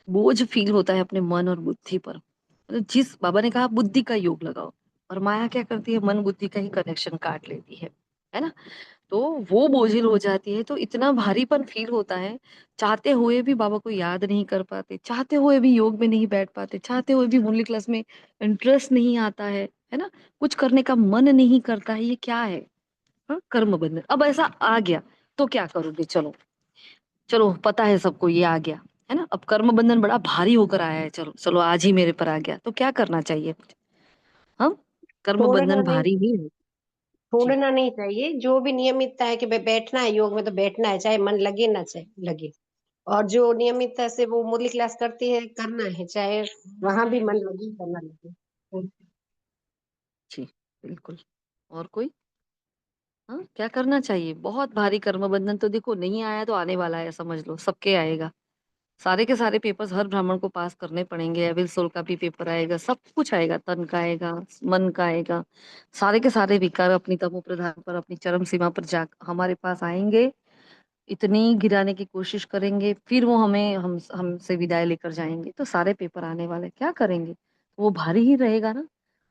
बोझ फील होता है अपने मन और बुद्धि पर। मतलब जिस बाबा ने कहा बुद्धि का योग लगाओ और माया क्या करती है मन बुद्धि का ही कनेक्शन काट लेती है ना? तो वो बोझिल हो जाती है तो इतना भारीपन फील होता है, चाहते हुए भी बाबा को याद नहीं कर पाते, चाहते हुए भी योग में नहीं बैठ पाते, चाहते हुए भी मुरली क्लास में इंटरेस्ट नहीं आता है ना? कुछ करने का मन नहीं करता है, ये क्या है? हाँ, कर्म बंधन। अब ऐसा आ गया, तो क्या करोगे? चलो, चलो पता है सबको ये आ गया, है ना? अब कर्म बंधन बड़ा भारी होकर आया है, चलो, चलो आज ही मेरे पर आ गया, तो क्या करना चाहिए मुझे? हाँ, कर्म छोड़ना बंधन नहीं, भारी ही है। जी, छोड़ना नहीं चाहिए। जो भी नियमितता है कि भाई बैठना है योग में तो बैठना है, चाहे मन लगे ना चाहे लगे। और जो नियमितता से वो मुरली क्लास करती है करना है, चाहे वहां भी मन लगे करना लगे। जी, बिल्कुल। और कोई? हाँ, क्या करना चाहिए? बहुत भारी कर्म बंधन तो देखो नहीं आया तो आने वाला है समझ लो, सबके आएगा। सारे के सारे पेपर्स हर ब्राह्मण को पास करने पड़ेंगे, एविल सोल का भी पेपर आएगा, सब कुछ आएगा, तन का आएगा, मन का आएगा। सारे के सारे विकार अपनी तमो प्रधान पर अपनी चरम सीमा पर जा हमारे पास आएँगे, इतनी गिराने की कोशिश करेंगे, फिर वो हमें हमसे विदाई लेकर जाएँगे, तो सारे पेपर आने वाले हैं, क्या करेंगे? वो भारी ही रहेगा ना।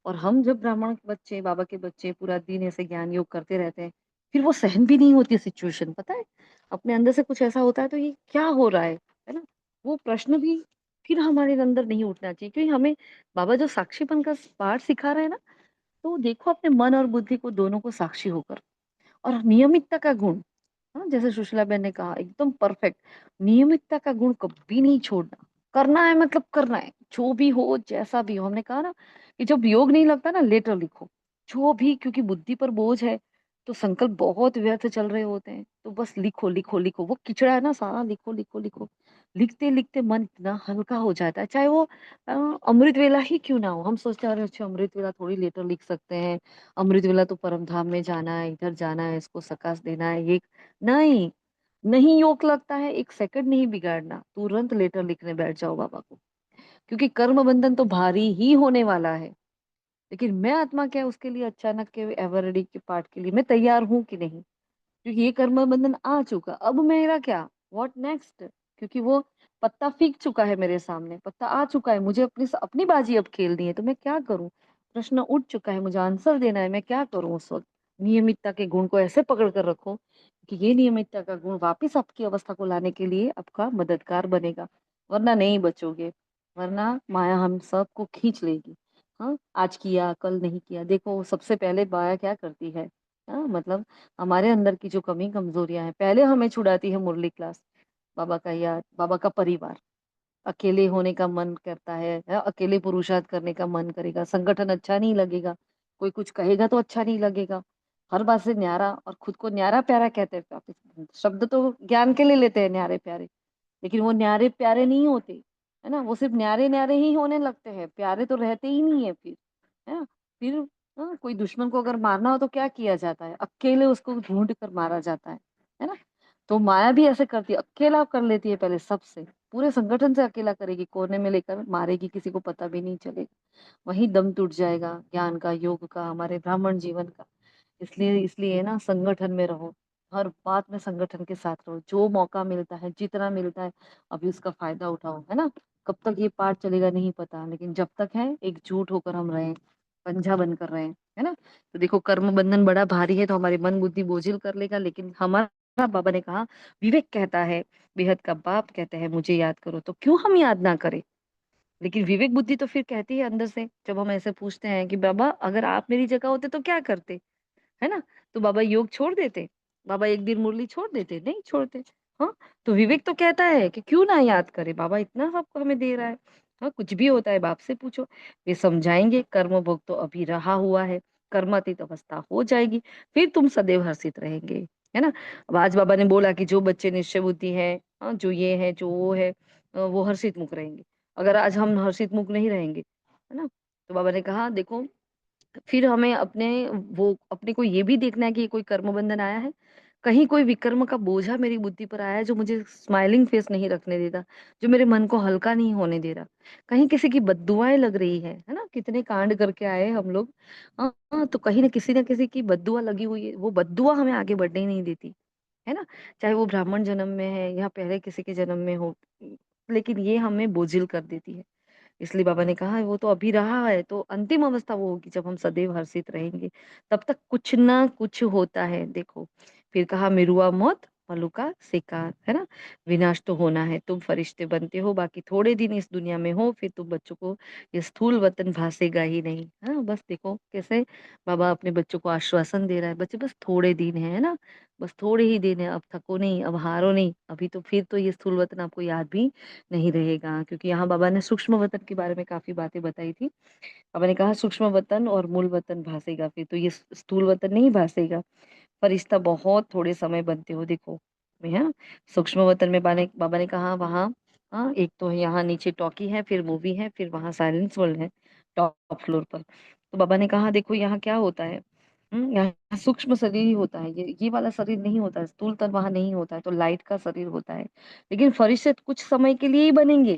और हम जब ब्राह्मण के बच्चे, बाबा के बच्चे पूरा दिन ऐसे ज्ञान योग करते रहते हैं, फिर वो सहन भी नहीं होती सिचुएशन पता है? अपने अंदर से कुछ ऐसा होता है तो ये क्या हो रहा है ना? वो प्रश्न भी फिर हमारे अंदर नहीं उठना चाहिए क्योंकि हमें बाबा जो साक्षीपन का पाठ सिखा रहे हैं ना, तो देखो अपने मन और बुद्धि को दोनों को साक्षी होकर और नियमितता का गुण। हाँ, जैसे सुशीला बहन ने कहा एकदम परफेक्ट। नियमितता का गुण कभी नहीं छोड़ना। करना है मतलब करना है। जो भी हो, जैसा भी हो। हमने कहा ना कि जब योग नहीं लगता ना लेटर लिखो। जो भी क्योंकि बुद्धि पर बोझ है, तो संकल्प बहुत व्यर्थ चल रहे होते हैं। तो बस लिखो, लिखो, लिखो। वो किचड़ा है ना सारा लिखो, लिखो, लिखो। लिखते-लिखते मन इतना हल्का हो जाता है। चाहे वो अ, अमृत वेला ही क्यों ना हो। हम सोचते हैं अरे अच्छा अमृत वेला थोड़ी लेटर लिख सकते हैं। अमृत वेला तो परम धाम में जाना है, इधर जाना है, इसको सकाश देना है, ये नहीं, नहीं योग लगता है, 1 सेकंड नहीं बिगाड़ना, तुरंत लेटर लिखने बैठ जाओ बाबा को। क्योंकि कर्म बंधन तो भारी ही होने वाला है। लेकिन मैं आत्मा क्या है उसके लिए अचानक के एवर रेडी के पार्ट के लिए मैं तैयार हूँ कि नहीं? क्योंकि ये कर्म बंधन आ चुका, अब मेरा क्या? व्हाट नेक्स्ट, क्योंकि वो पत्ता फीक चुका है मेरे सामने, पत्ता आ चुका है, मुझे अपनी बाजी अब खेलनी है, तो मैं क्या करूं? प्रश्न उठ चुका है, मुझे आंसर देना है, मैं क्या करूं उस वक्त? नियमितता के गुण को ऐसे पकड़ कर रखो कि ये नियमितता का गुण वापस आपकी अवस्था को लाने के लिए आपका मददगार बनेगा, वरना नहीं बचोगे, वरना माया हम सबको खींच लेगी। हाँ, आज किया कल नहीं किया, देखो सबसे पहले माया क्या करती है? हाँ, मतलब हमारे अंदर की जो कमी कमजोरियां हैं, पहले हमें छुड़ाती है मुरली क्लास, बाबा का याद, बाबा का परिवार, अकेले होने का मन करता है, अकेले पुरुषार्थ करने का मन करेगा, संगठन अच्छा नहीं लगेगा, कोई कुछ कहेगा तो अच्छा नहीं लगेगा, हर बात से न्यारा, और खुद को न्यारा प्यारा कहते हैं वापिस। शब्द तो ज्ञान के लिए लेते हैं न्यारे प्यारे, लेकिन वो न्यारे प्यारे नहीं होते, है ना, वो सिर्फ न्यारे न्यारे ही होने लगते हैं, प्यारे तो रहते ही नहीं है फिर, है ना। फिर कोई दुश्मन को अगर मारना हो तो क्या किया जाता है? अकेले उसको ढूंढ कर मारा जाता है ना। तो माया भी ऐसे करती है, अकेला कर लेती है पहले सबसे, पूरे संगठन से अकेला करेगी, कोने में लेकर मारेगी, किसी को पता भी नहीं चलेगा, वही दम टूट जाएगा ज्ञान का, योग का, हमारे ब्राह्मण जीवन का। इसलिए इसलिए ना, संगठन में रहो, हर बात में संगठन के साथ रहो, जो मौका मिलता है, जितना मिलता है, अभी उसका फायदा उठाओ, है ना। कब तक ये पाठ चलेगा नहीं पता, लेकिन जब तक है एकजुट होकर हम रहे, पंजा बनकर रहे, है ना। तो देखो, कर्म बंधन बड़ा भारी है, तो हमारी मन बुद्धि बोझिल कर लेगा, लेकिन हमारा बाबा ने कहा, विवेक कहता है, बेहद का बाप कहते हैं मुझे याद करो, तो क्यों हम याद ना करें? लेकिन विवेक बुद्धि तो फिर कहती है अंदर से, जब हम ऐसे पूछते हैं कि बाबा अगर आप मेरी जगह होते तो क्या करते, है ना। तो बाबा योग छोड़ देते, बाबा एक दिन मुरली छोड़ देते? नहीं छोड़ते। हाँ, तो विवेक तो कहता है कि क्यों ना याद करे, बाबा इतना सबको हमें दे रहा है। हाँ, कुछ भी होता है बाप से पूछो, वे समझाएंगे, कर्म भोग तो अभी रहा हुआ है, कर्मातीत अवस्था हो जाएगी, फिर तुम सदैव हर्षित रहेंगे, है ना। अब आज बाबा ने बोला कि जो बच्चे निश्चय बुद्धि है, हाँ, जो ये है जो वो है, वो हर्षित मुख रहेंगे। अगर आज हम हर्षित मुख नहीं रहेंगे, है ना, तो बाबा ने कहा देखो, फिर हमें अपने को ये भी देखना है कि कोई कर्म बंधन आया है, कहीं कोई विकर्म का बोझा मेरी बुद्धि पर आया है जो मुझे स्माइलिंग फेस नहीं रखने देता, जो मेरे मन को हल्का नहीं होने दे रहा, कहीं किसी की बद्दुआएं लग रही है ना। कितने कांड करके आए हम लोग। हाँ, तो कहीं ना किसी की बद्दुआ लगी हुई है, वो बद्दुआ हमें आगे बढ़ने ही नहीं देती, है ना। चाहे वो ब्राह्मण जन्म में है या पहले किसी के जन्म में हो, लेकिन ये हमें बोझिल कर देती है। इसलिए बाबा ने कहा वो तो अभी रहा है, तो अंतिम अवस्था वो होगी जब हम सदैव हर्षित रहेंगे, तब तक कुछ ना कुछ होता है। देखो, फिर कहा मिरुआ मौत मलुका शिकार, है ना। विनाश तो होना है, तुम फरिश्ते बनते हो, बाकी थोड़े दिन इस दुनिया में हो, फिर तुम बच्चों को ये स्थूल वतन भासेगा ही नहीं। हाँ, बस देखो कैसे बाबा अपने बच्चों को आश्वासन दे रहा है, बच्चे बस थोड़े दिन है ना, बस थोड़े ही दिन है, अब थको नहीं, अब हारो नहीं, अभी तो फिर तो ये स्थूल वतन आपको याद भी नहीं रहेगा, क्योंकि यहाँ बाबा ने सूक्ष्म वतन के बारे में काफी बातें बताई थी। बाबा ने कहा सूक्ष्म वतन और मूल वतन भासेगा, फिर तो ये स्थूल वतन नहीं भासेगा, फरिश्ता बहुत थोड़े समय बनते हो, देखो में है। सूक्ष्म वतन में बाबा ने कहा वहाँ, हाँ, एक तो यहाँ नीचे टॉकी है, फिर मूवी है, फिर वहाँ साइलेंस वर्ल्ड है टॉप फ्लोर पर। तो बाबा ने कहा देखो यहाँ क्या होता है, यहाँ सूक्ष्म शरीर ही होता है, ये वाला शरीर नहीं होता है, स्थूल तन वहां नहीं होता है, तो लाइट का शरीर होता है। लेकिन फरिश्ते कुछ समय के लिए ही बनेंगे,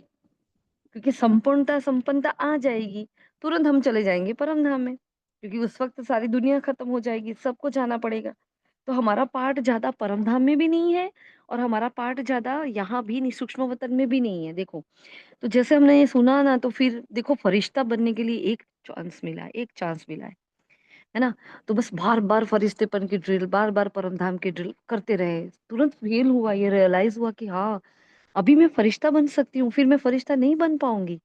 क्योंकि संपूर्णता संपन्नता आ जाएगी, तुरंत हम चले जाएंगे परम धाम में, क्योंकि उस वक्त सारी दुनिया खत्म हो जाएगी, सबको जाना पड़ेगा। तो हमारा पार्ट ज्यादा परम धाम में भी नहीं है, और हमारा पार्ट ज्यादा यहाँ भी नहीं, सूक्ष्म वतन में भी नहीं है। देखो, तो जैसे हमने ये सुना ना, तो फिर देखो फरिश्ता बनने के लिए एक चांस मिला है, एक चांस मिला है ना। तो बस बार बार फरिश्तेपन की ड्रिल, बार बार परम धाम की ड्रिल करते रहे, तुरंत फेल हुआ, ये रियलाइज हुआ कि हाँ, अभी मैं फरिश्ता बन सकती हूँ, फिर मैं फरिश्ता नहीं बन पाऊंगी,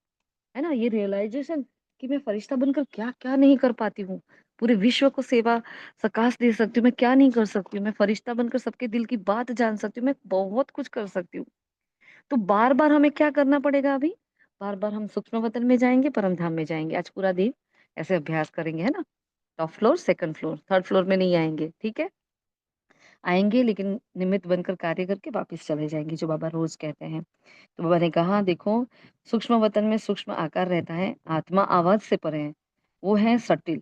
है ना। ये रियलाइजेशन कि मैं फरिश्ता बनकर क्या क्या नहीं कर पाती हूँ, पूरे विश्व को सेवा सकाश दे सकती हूँ, मैं क्या नहीं कर सकती हूँ, मैं फरिश्ता बनकर सबके दिल की बात जान सकती हूँ, मैं बहुत कुछ कर सकती हूँ। तो बार बार हमें क्या करना पड़ेगा अभी? बार बार हम सूक्ष्म वतन में जाएंगे, परम धाम में जाएंगे, आज पूरा दिन ऐसे अभ्यास करेंगे, है ना। Top floor, second floor, third floor में नहीं आएंगे, ठीक है। आएंगे लेकिन निमित्त बनकर कार्य करके वापस चले जाएंगे, जो बाबा रोज कहते हैं। तो बाबा ने कहा देखो, सूक्ष्म वतन में सूक्ष्म आकार रहता है, आत्मा आवाज से परे है, वो है सटिल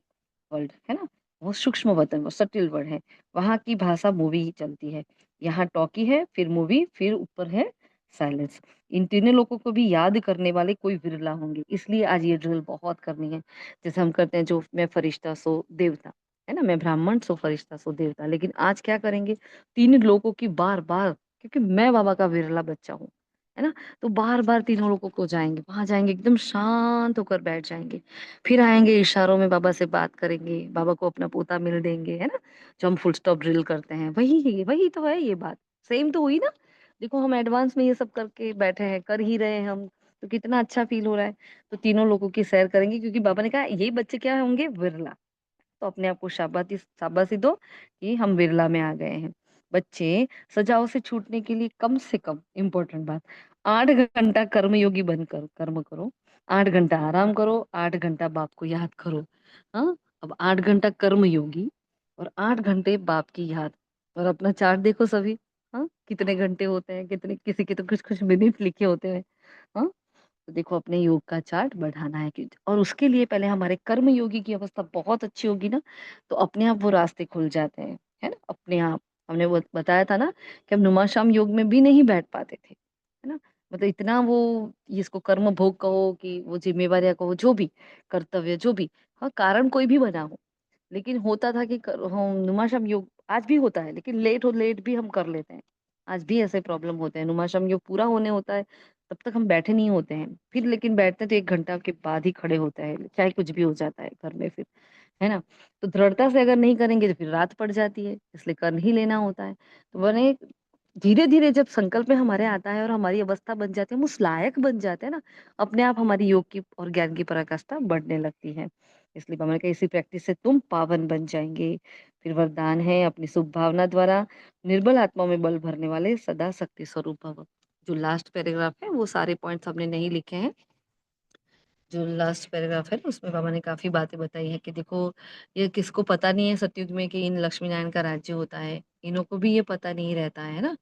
वर्ल्ड, है ना। वो सूक्ष्म वतन, वो सटिल वर्ल्ड है, वहां की भाषा मूवी ही चलती है। यहाँ टॉकी है, फिर मूवी, फिर ऊपर है साइलेंस। इन तीनों लोगों को भी याद करने वाले कोई विरला होंगे, इसलिए आज ये ड्रिल बहुत करनी है। जैसे हम करते हैं, जो मैं फरिश्ता सो देवता, है ना, मैं ब्राह्मण सो फरिश्ता सो देवता, लेकिन आज क्या करेंगे, तीन लोगों की बार बार क्योंकि मैं बाबा का विरला बच्चा हूँ, है ना? तो बार-बार तीनों लोगों को जाएँगे, वहाँ जाएँगे एकदम शांत होकर बैठ जाएँगे। फिर आएँगे इशारों में बाबा से बात करेंगे, बाबा को अपना पोता मिल देंगे, है ना? जो हम फुल स्टॉप ड्रिल करते हैं, वही तो है ये बात। सेम तो हुई ना? देखो हम एडवांस में ये सब करके बैठे हैं, कर ही रहे हैं हम, तो कितना अच्छा फ़ील हो रहा है। तो तीनों लोगों की सैर करेंगे क्योंकि बाबा ने कहा ये बच्चे क्या होंगे विरला। तो अपने आप को शाबाशी दो कि हम बिरला में आ गए हैं। बच्चे सजाओं से छूटने के लिए कम से कम इम्पोर्टेंट बात 8 घंटा कर्मयोगी बनकर कर्म करो, 8 घंटा आराम करो, 8 घंटा बाप को याद करो। हाँ? अब 8 घंटा कर्मयोगी और 8 घंटे बाप की याद और अपना चार्ट देखो सभी, हाँ? कितने घंटे होते हैं, कितने किसी के तो कुछ-कुछ मिनट लिखे होते हैं। हाँ? तो देखो अपने योग का चार्ट बढ़ाना है कि और उसके लिए पहले हमारे कर्म योगी की अवस्था बहुत अच्छी होगी ना, तो अपने आप वो रास्ते खुल जाते हैं, है ना? अपने आप। हमने वो बताया था ना कि हम नुमाशाम योग में भी नहीं बैठ पाते थे, है ना? मतलब इतना वो इसको कर्म भोग कहो कि वो ज़िम्मेवारियाँ कहो, जो भी कर्तव्य जो भी, हाँ, कारण कोई भी बना हो। लेकिन होता था कि नुमाशाम योग आज भी होता है, लेकिन लेट भी हम कर लेते हैं। आज भी ऐसे प्रॉब्लम होते हैं, नुमाशाम योग पूरा होने होता है, तब तक हम बैठे नहीं होते हैं। फिर लेकिन बैठते हैं तो 1 घंटा के बाद ही खड़े होते हैं, चाहे कुछ भी हो जाता है घर में फिर, है ना? तो दृढ़ता से अगर नहीं करेंगे तो फिर रात पड़ जाती है, इसलिए कर ही लेना होता है। तो मैंने धीरे-धीरे जब संकल्प में हमारे आता है और हमारी अवस्था बन जाती है, हम उस लायक बन जाते हैं ना, अपने आप हमारी योग की और ज्ञान की पराकाष्ठा बढ़ने लगती है। इसलिए मैंने कहा इसी प्रैक्टिस से तुम पावन बन जाएँगे। फिर वरदान है अपनी शुभ भावना द्वारा निर्बल आत्मा में बल भरने वाले सदा शक्ति स्वरूप भव। जो लास्ट पैराग्राफ है वो सारे पॉइंट्स हमने नहीं लिखे हैं। जो लास्ट पैराग्राफ है ना उसमें बाबा ने काफ़ी बातें बताई हैं कि देखो ये किसको पता नहीं है सतयुग में कि इन लक्ष्मी नारायण का राज्य होता है। इन्हों को भी ये पता नहीं रहता है ना?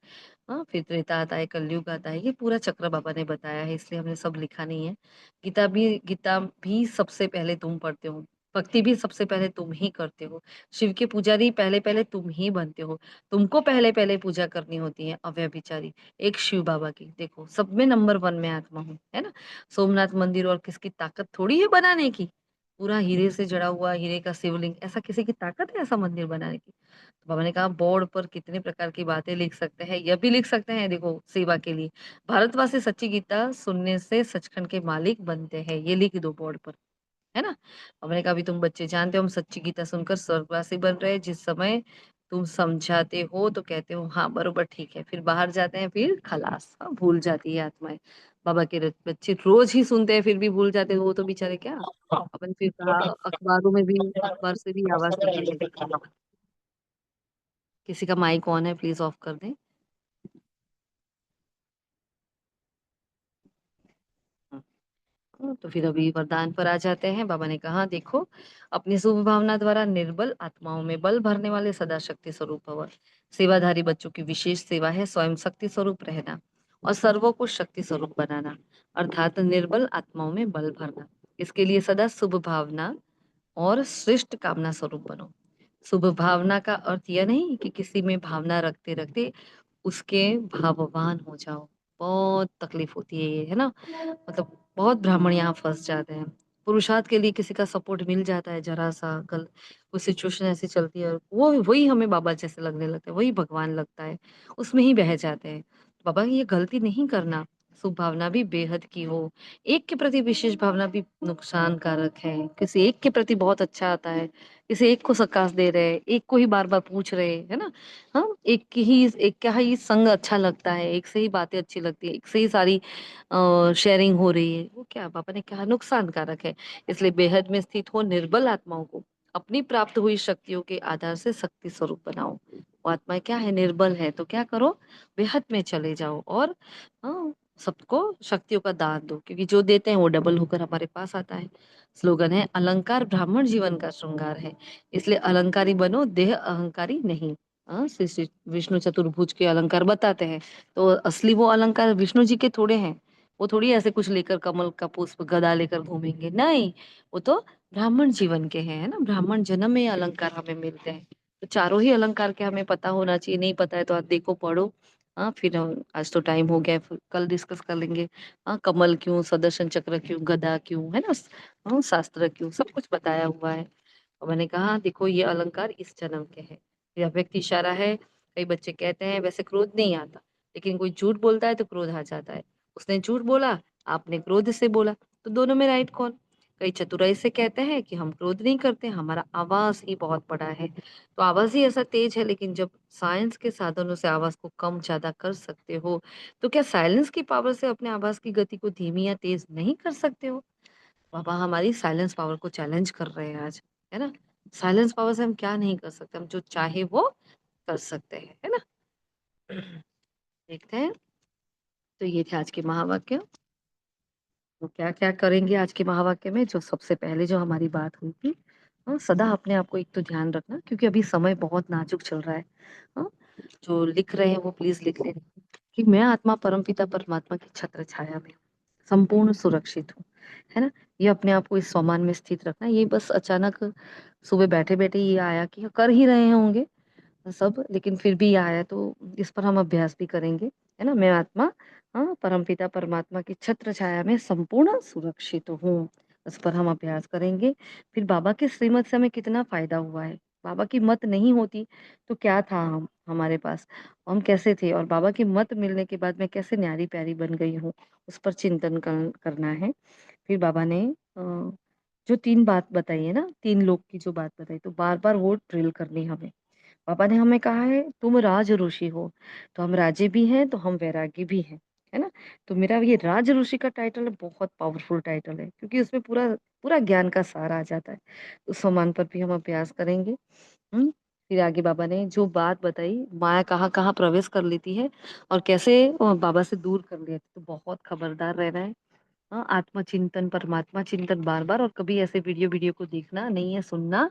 हाँ, फिर त्रेता आता है, कलयुग आता है, ये पूरा चक्र बाबा ने बताया है इसलिए हमने सब लिखा नहीं है। गीता भी सबसे पहले तुम पढ़ते हो, भक्ति भी सबसे पहले तुम ही करते हो, शिव के पुजारी पहले-पहले तुम ही बनते हो, तुमको पहले-पहले पूजा करनी होती है अव्यभिचारी, एक शिव बाबा की। देखो सब में नंबर 1 में आत्मा हूँ, है ना? सोमनाथ मंदिर और किसकी ताकत थोड़ी है बनाने की, पूरा हीरे से जड़ा हुआ हीरे का शिवलिंग, ऐसा किसी की ताकत है ऐसा मंदिर बनाने की? तो बाबा ने कहा बोर्ड पर कितने प्रकार की बातें लिख सकते हैं, यह भी लिख सकते हैं देखो सेवा के लिए। भारतवासी सच्ची गीता सुनने से सचखंड के मालिक बनते हैं, ये लिख दो बोर्ड पर, है ना? बाबा ने कहा अभी तुम बच्चे जानते हो हम सच्ची गीता सुनकर स्वर्गवासी बन रहे हैं, जिस समय तुम समझाते हो तो कहते हो हाँ, बरोबर ठीक है, फिर बाहर जाते हैं फिर खलास, हाँ, भूल जाती है आत्माएँ। बाबा के बच्चे रोज़ ही सुनते हैं फिर भी भूल जाते हैं, वो तो बेचारे क्या अपन फिर कहा अखबारों में भी अखबार से भी आवाज़ निकालने लगते हैं। किसी का माइक ऑन है प्लीज़ ऑफ कर दें। हुँ, तो फिर अभी वरदान पर आ जाते हैं। बाबा ने कहा देखो, अपनी शुभ भावना द्वारा निर्बल आत्माओं में बल भरने वाले सदा शक्ति स्वरूप भव। सेवाधारी बच्चों की विशेष सेवा है स्वयं शक्ति स्वरूप रहना और सर्वों को शक्ति स्वरूप बनाना, अर्थात निर्बल आत्माओं में बल भरना। इसके लिए सदा शुभ भावना और श्रेष्ठ कामना स्वरूप बनो। शुभ भावना का अर्थ यह नहीं कि किसी में भावना रखते-रखते उसके भाववान हो जाओ। बहुत तकलीफ होती है ये, है ना? मतलब बहुत ब्राह्मण यहाँ फँस जाते हैं। पुरुषार्थ के लिए किसी का सपोर्ट मिल जाता है ज़रा-सा कोई सिचुएशन ऐसी चलती है, वो वही हमें बाबा जैसे लगने लगता है, वही भगवान लगता है, उसमें ही बह जाते हैं। बाबा ये गलती नहीं करना, शुभ भावना भी बेहद की हो। एक के प्रति विशेष भावना भी नुकसानकारक है, किसी एक के प्रति बहुत अच्छा आता है, किसी एक को सकाश दे रहे, एक को ही बार-बार पूछ रहे, है ना? हाँ, एक का ही संग अच्छा लगता है, एक से ही बातें अच्छी लगती है, एक से ही सारी शेयरिंग हो रही है, वो क्या पापा ने कहा नुकसानकारक है। इसलिए बेहद में स्थित हो निर्बल आत्माओं को अपनी प्राप्त हुई शक्तियों के आधार से शक्ति स्वरूप बनाओ। वो आत्मा क्या है निर्बल है तो क्या करो बेहद में चले जाओ और हाँ, सबको शक्तियों का दान दो क्योंकि जो देते हैं वो डबल होकर हमारे पास आता है। स्लोगन है अलंकार ब्राह्मण जीवन का श्रृंगार है, इसलिए अलंकारी बनो देह अहंकारी नहीं। हाँ, श्री विष्णु चतुर्भुज के अलंकार बताते हैं तो असली वो अलंकार विष्णु जी के थोड़े हैं, वो थोड़ी ऐसे कुछ लेकर कमल का पुष्प गदा लेकर घूमेंगे, नहीं, वो तो ब्राह्मण जीवन के हैं, है ना? ब्राह्मण जन्म में ये अलंकार हमें मिलते हैं। तो चारों ही अलंकार के हमें पता होना चाहिए, नहीं पता है तो आप देखो, पढ़ो। हाँ, फिर आज तो टाइम हो गया है, फिर कल डिस्कस कर लेंगे। हाँ, कमल क्यों, सुदर्शन चक्र क्यों, गदा क्यों, है ना? हाँ, शास्त्र क्यों, सब कुछ बताया हुआ है। और मैंने कहा देखो ये अलंकार इस जन्म के हैं। ये अव्यक्त इशारा है, कई बच्चे कहते हैं वैसे क्रोध नहीं आता, लेकिन कोई झूठ बोलता है तो क्रोध आ जाता है। उसने झूठ बोला, आपने क्रोध से बोला, तो दोनों में राइट कौन? कई चतुराई से कहते हैं कि हम क्रोध नहीं करते, हमारा आवाज ही बहुत बड़ा है। तो आवाज ही ऐसा तेज है, लेकिन जब साइंस के साधनों से आवाज को कम ज्यादा कर सकते हो, तो क्या साइलेंस की पावर से अपने आवाज की गति को धीमी या तेज नहीं कर सकते हो? बाबा हमारी साइलेंस पावर को चैलेंज कर रहे हैं आज, है ना? साइलेंस पावर से हम क्या नहीं कर सकते, हम जो चाहे वो कर सकते हैं, है ना? देखते हैं। तो ये थे आज के महावाक्य। तो क्या-क्या करेंगे आज के महावाक्य में? जो सबसे पहले जो हमारी बात हुई थी, सदा अपने आप को एक तो ध्यान रखना, क्योंकि अभी समय बहुत नाजुक चल रहा है। हाँ, जो लिख रहे हैं वो प्लीज़ लिख लें कि मैं आत्मा परमपिता परमात्मा की छत्र छाया में हूँ, संपूर्ण सुरक्षित हूँ, है ना? ये अपने आप को इस स्वमान में स्थित रखना। ये बस अचानक सुबह बैठे-बैठे ये आया कि कर ही रहे होंगे सब, लेकिन फिर भी आया, तो इस पर हम अभ्यास भी करेंगे, है ना? मैं आत्मा परमपिता परमात्मा की छत्र छाया में संपूर्ण सुरक्षित हूँ। इस पर हम अभ्यास करेंगे। फिर बाबा के श्रीमत से हमें कितना फ़ायदा हुआ है। बाबा की मत नहीं होती तो क्या था हम हमारे पास? हम कैसे थे? और बाबा की मत मिलने के बाद मैं कैसे न्यारी-प्यारी बन गई हूँ, उस पर चिंतन करना है। फिर बाबा ने जो 3 बात बताई है ना, 3 लोक की जो बात बताई, तो बार-बार वो ड्रिल करनी हमें। पापा ने हमें कहा है तुम राज ऋषि हो, तो हम राजे भी हैं तो हम वैरागी भी हैं, है ना? तो मेरा ये राज ऋषि का टाइटल बहुत पावरफुल टाइटल है, क्योंकि उसमें पूरा पूरा ज्ञान का सार आ जाता है। उस सम्मान पर भी हम अभ्यास करेंगे। हुँ? फिर आगे बाबा ने जो बात बताई, माया कहाँ-कहाँ प्रवेश कर लेती है और कैसे बाबा से दूर कर लिया, तो बहुत खबरदार रहना है। हाँ, आत्मचिंतन, परमात्मा चिंतन बार-बार, और कभी ऐसे वीडियो को देखना नहीं है, सुनना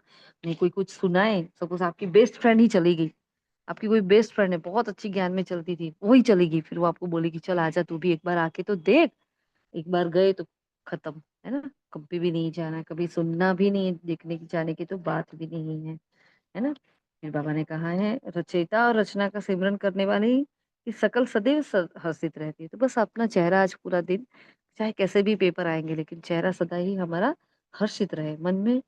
नहीं। कोई कुछ सुनाए, सपोज़ आपकी बेस्ट फ्रेंड ही चली गई, आपकी कोई बेस्ट फ्रेंड है, बहुत अच्छी ज्ञान में चलती थी, वही चली गई, फिर वो आपको बोलेगी चल आजा तू भी एक बार आके तो देख। एक बार गए तो खत्म, है ना? कभी भी नहीं जाना, कभी सुनना भी नहीं है, देखने की जाने की तो बात भी नहीं है। है ना? फिर बाबा ने कहा है रचयिता और रचना का सिमरन करने वाली की सकल सदैव हर्षित रहती है। तो बस अपना चेहरा आज पूरा दिन, चाहे कैसे भी पेपर आएँगे, लेकिन चेहरा सदा ही हमारा हर्षित रहे। मन में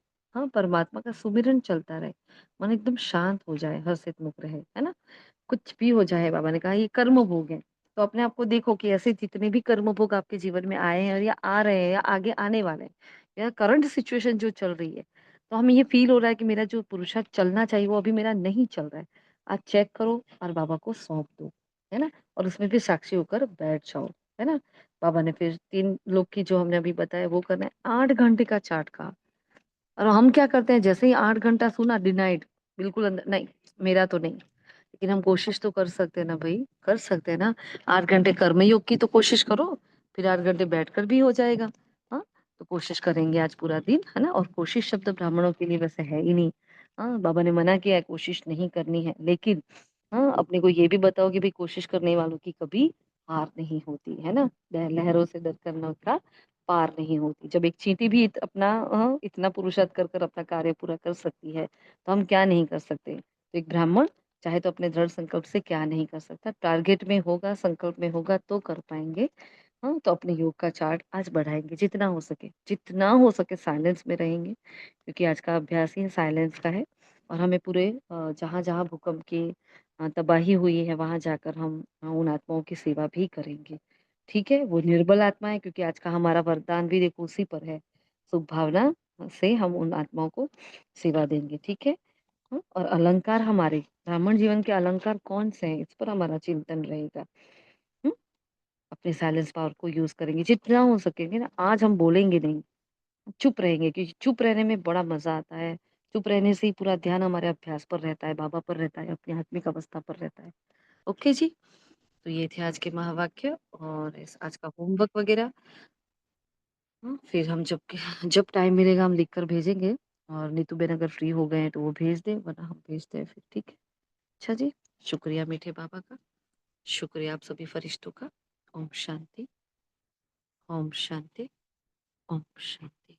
परमात्मा का सुमिरन चलता रहे। मन एकदम शांत हो जाए, हर्षित मुख रहे, है ना? कुछ भी हो जाए, बाबा ने कहा ये कर्म भोग है। तो अपने आप को देखो कि ऐसे जितने भी कर्म भोग आपके जीवन में आए हैं और या आ रहे हैं या आगे आने वाले हैं, या करंट सिचुएशन जो चल रही है, तो हमें ये फ़ील हो रहा है कि मेरा जो पुरुषार्थ चलना चाहिए वो अभी मेरा नहीं चल रहा है। आज चेक करो और बाबा को सौंप दो, है ना? और उसमें फिर साक्षी होकर बैठ जाओ, है ना? बाबा ने फिर 3 लोग की जो हमने अभी बताया वो करना है। 8 घंटे का चार्ट कहा, और हम क्या करते हैं जैसे ही 8 घंटा सुना डिनाइड, बिल्कुल अंदर नहीं, मेरा तो नहीं। लेकिन हम कोशिश तो कर सकते हैं ना भई, कर सकते हैं ना। 8 घंटे कर्मयोग की तो कोशिश करो, फिर 8 घंटे बैठकर भी हो जाएगा। हाँ, तो कोशिश करेंगे आज पूरा दिन, है ना? और कोशिश शब्द ब्राह्मणों के लिए वैसे है ही नहीं। बाबा ने मना किया है कोशिश नहीं करनी है, लेकिन अपने को ये भी बताओ कि भई कोशिश करने वालों की कभी हार नहीं होती, है ना? लहरों से डर कर नौका पार नहीं होती। जब एक चींटी भी अपना इतना पुरुषार्थ कर कर अपना कार्य पूरा कर सकती है, तो हम क्या नहीं कर सकते? तो एक ब्राह्मण चाहे तो अपने दृढ़ संकल्प से क्या नहीं कर सकता। टारगेट में होगा, संकल्प में होगा तो कर पाएँगे। तो अपने योग का चार्ट आज बढ़ाएँगे जितना हो सके साइलेंस में रहेंगे, क्योंकि आज का अभ्यास ही साइलेंस का है। और हमें पूरे जहाँ-जहाँ भूकंप की तबाही हुई है वहाँ जाकर हम उन आत्माओं की सेवा भी करेंगे। ठीक है? वो निर्बल आत्मा है, क्योंकि आज का हमारा वरदान भी देखो उसी पर है। शुभ भावना से हम उन आत्माओं को सेवा देंगे, ठीक है? और अलंकार हमारे ब्राह्मण जीवन के अलंकार कौन से हैं, इस पर हमारा चिंतन रहेगा। हुँ? अपने साइलेंस पावर को यूज़ करेंगे, जितना हो सकेंगे ना। आज हम बोलेंगे नहीं, चुप रहेंगे, क्योंकि चुप रहने में बड़ा मज़ा आता है। चुप रहने से ही पूरा ध्यान हमारे अभ्यास पर रहता है, बाबा पर रहता है, अपनी आत्मिक अवस्था पर रहता है। ओके जी? तो ये थे आज के महावाक्य और इस आज का होमवर्क वगैरह। फिर हम जब जब टाइम मिलेगा हम लिख कर भेजेंगे, और नीतू बेन अगर फ्री हो गए हैं तो वो भेज दें, वरना हम भेजते हैं फिर, ठीक है? अच्छा जी, शुक्रिया मीठे बाबा का, शुक्रिया आप सभी फरिश्तों का। ओम शांति, ओम शांति, ओम शांति।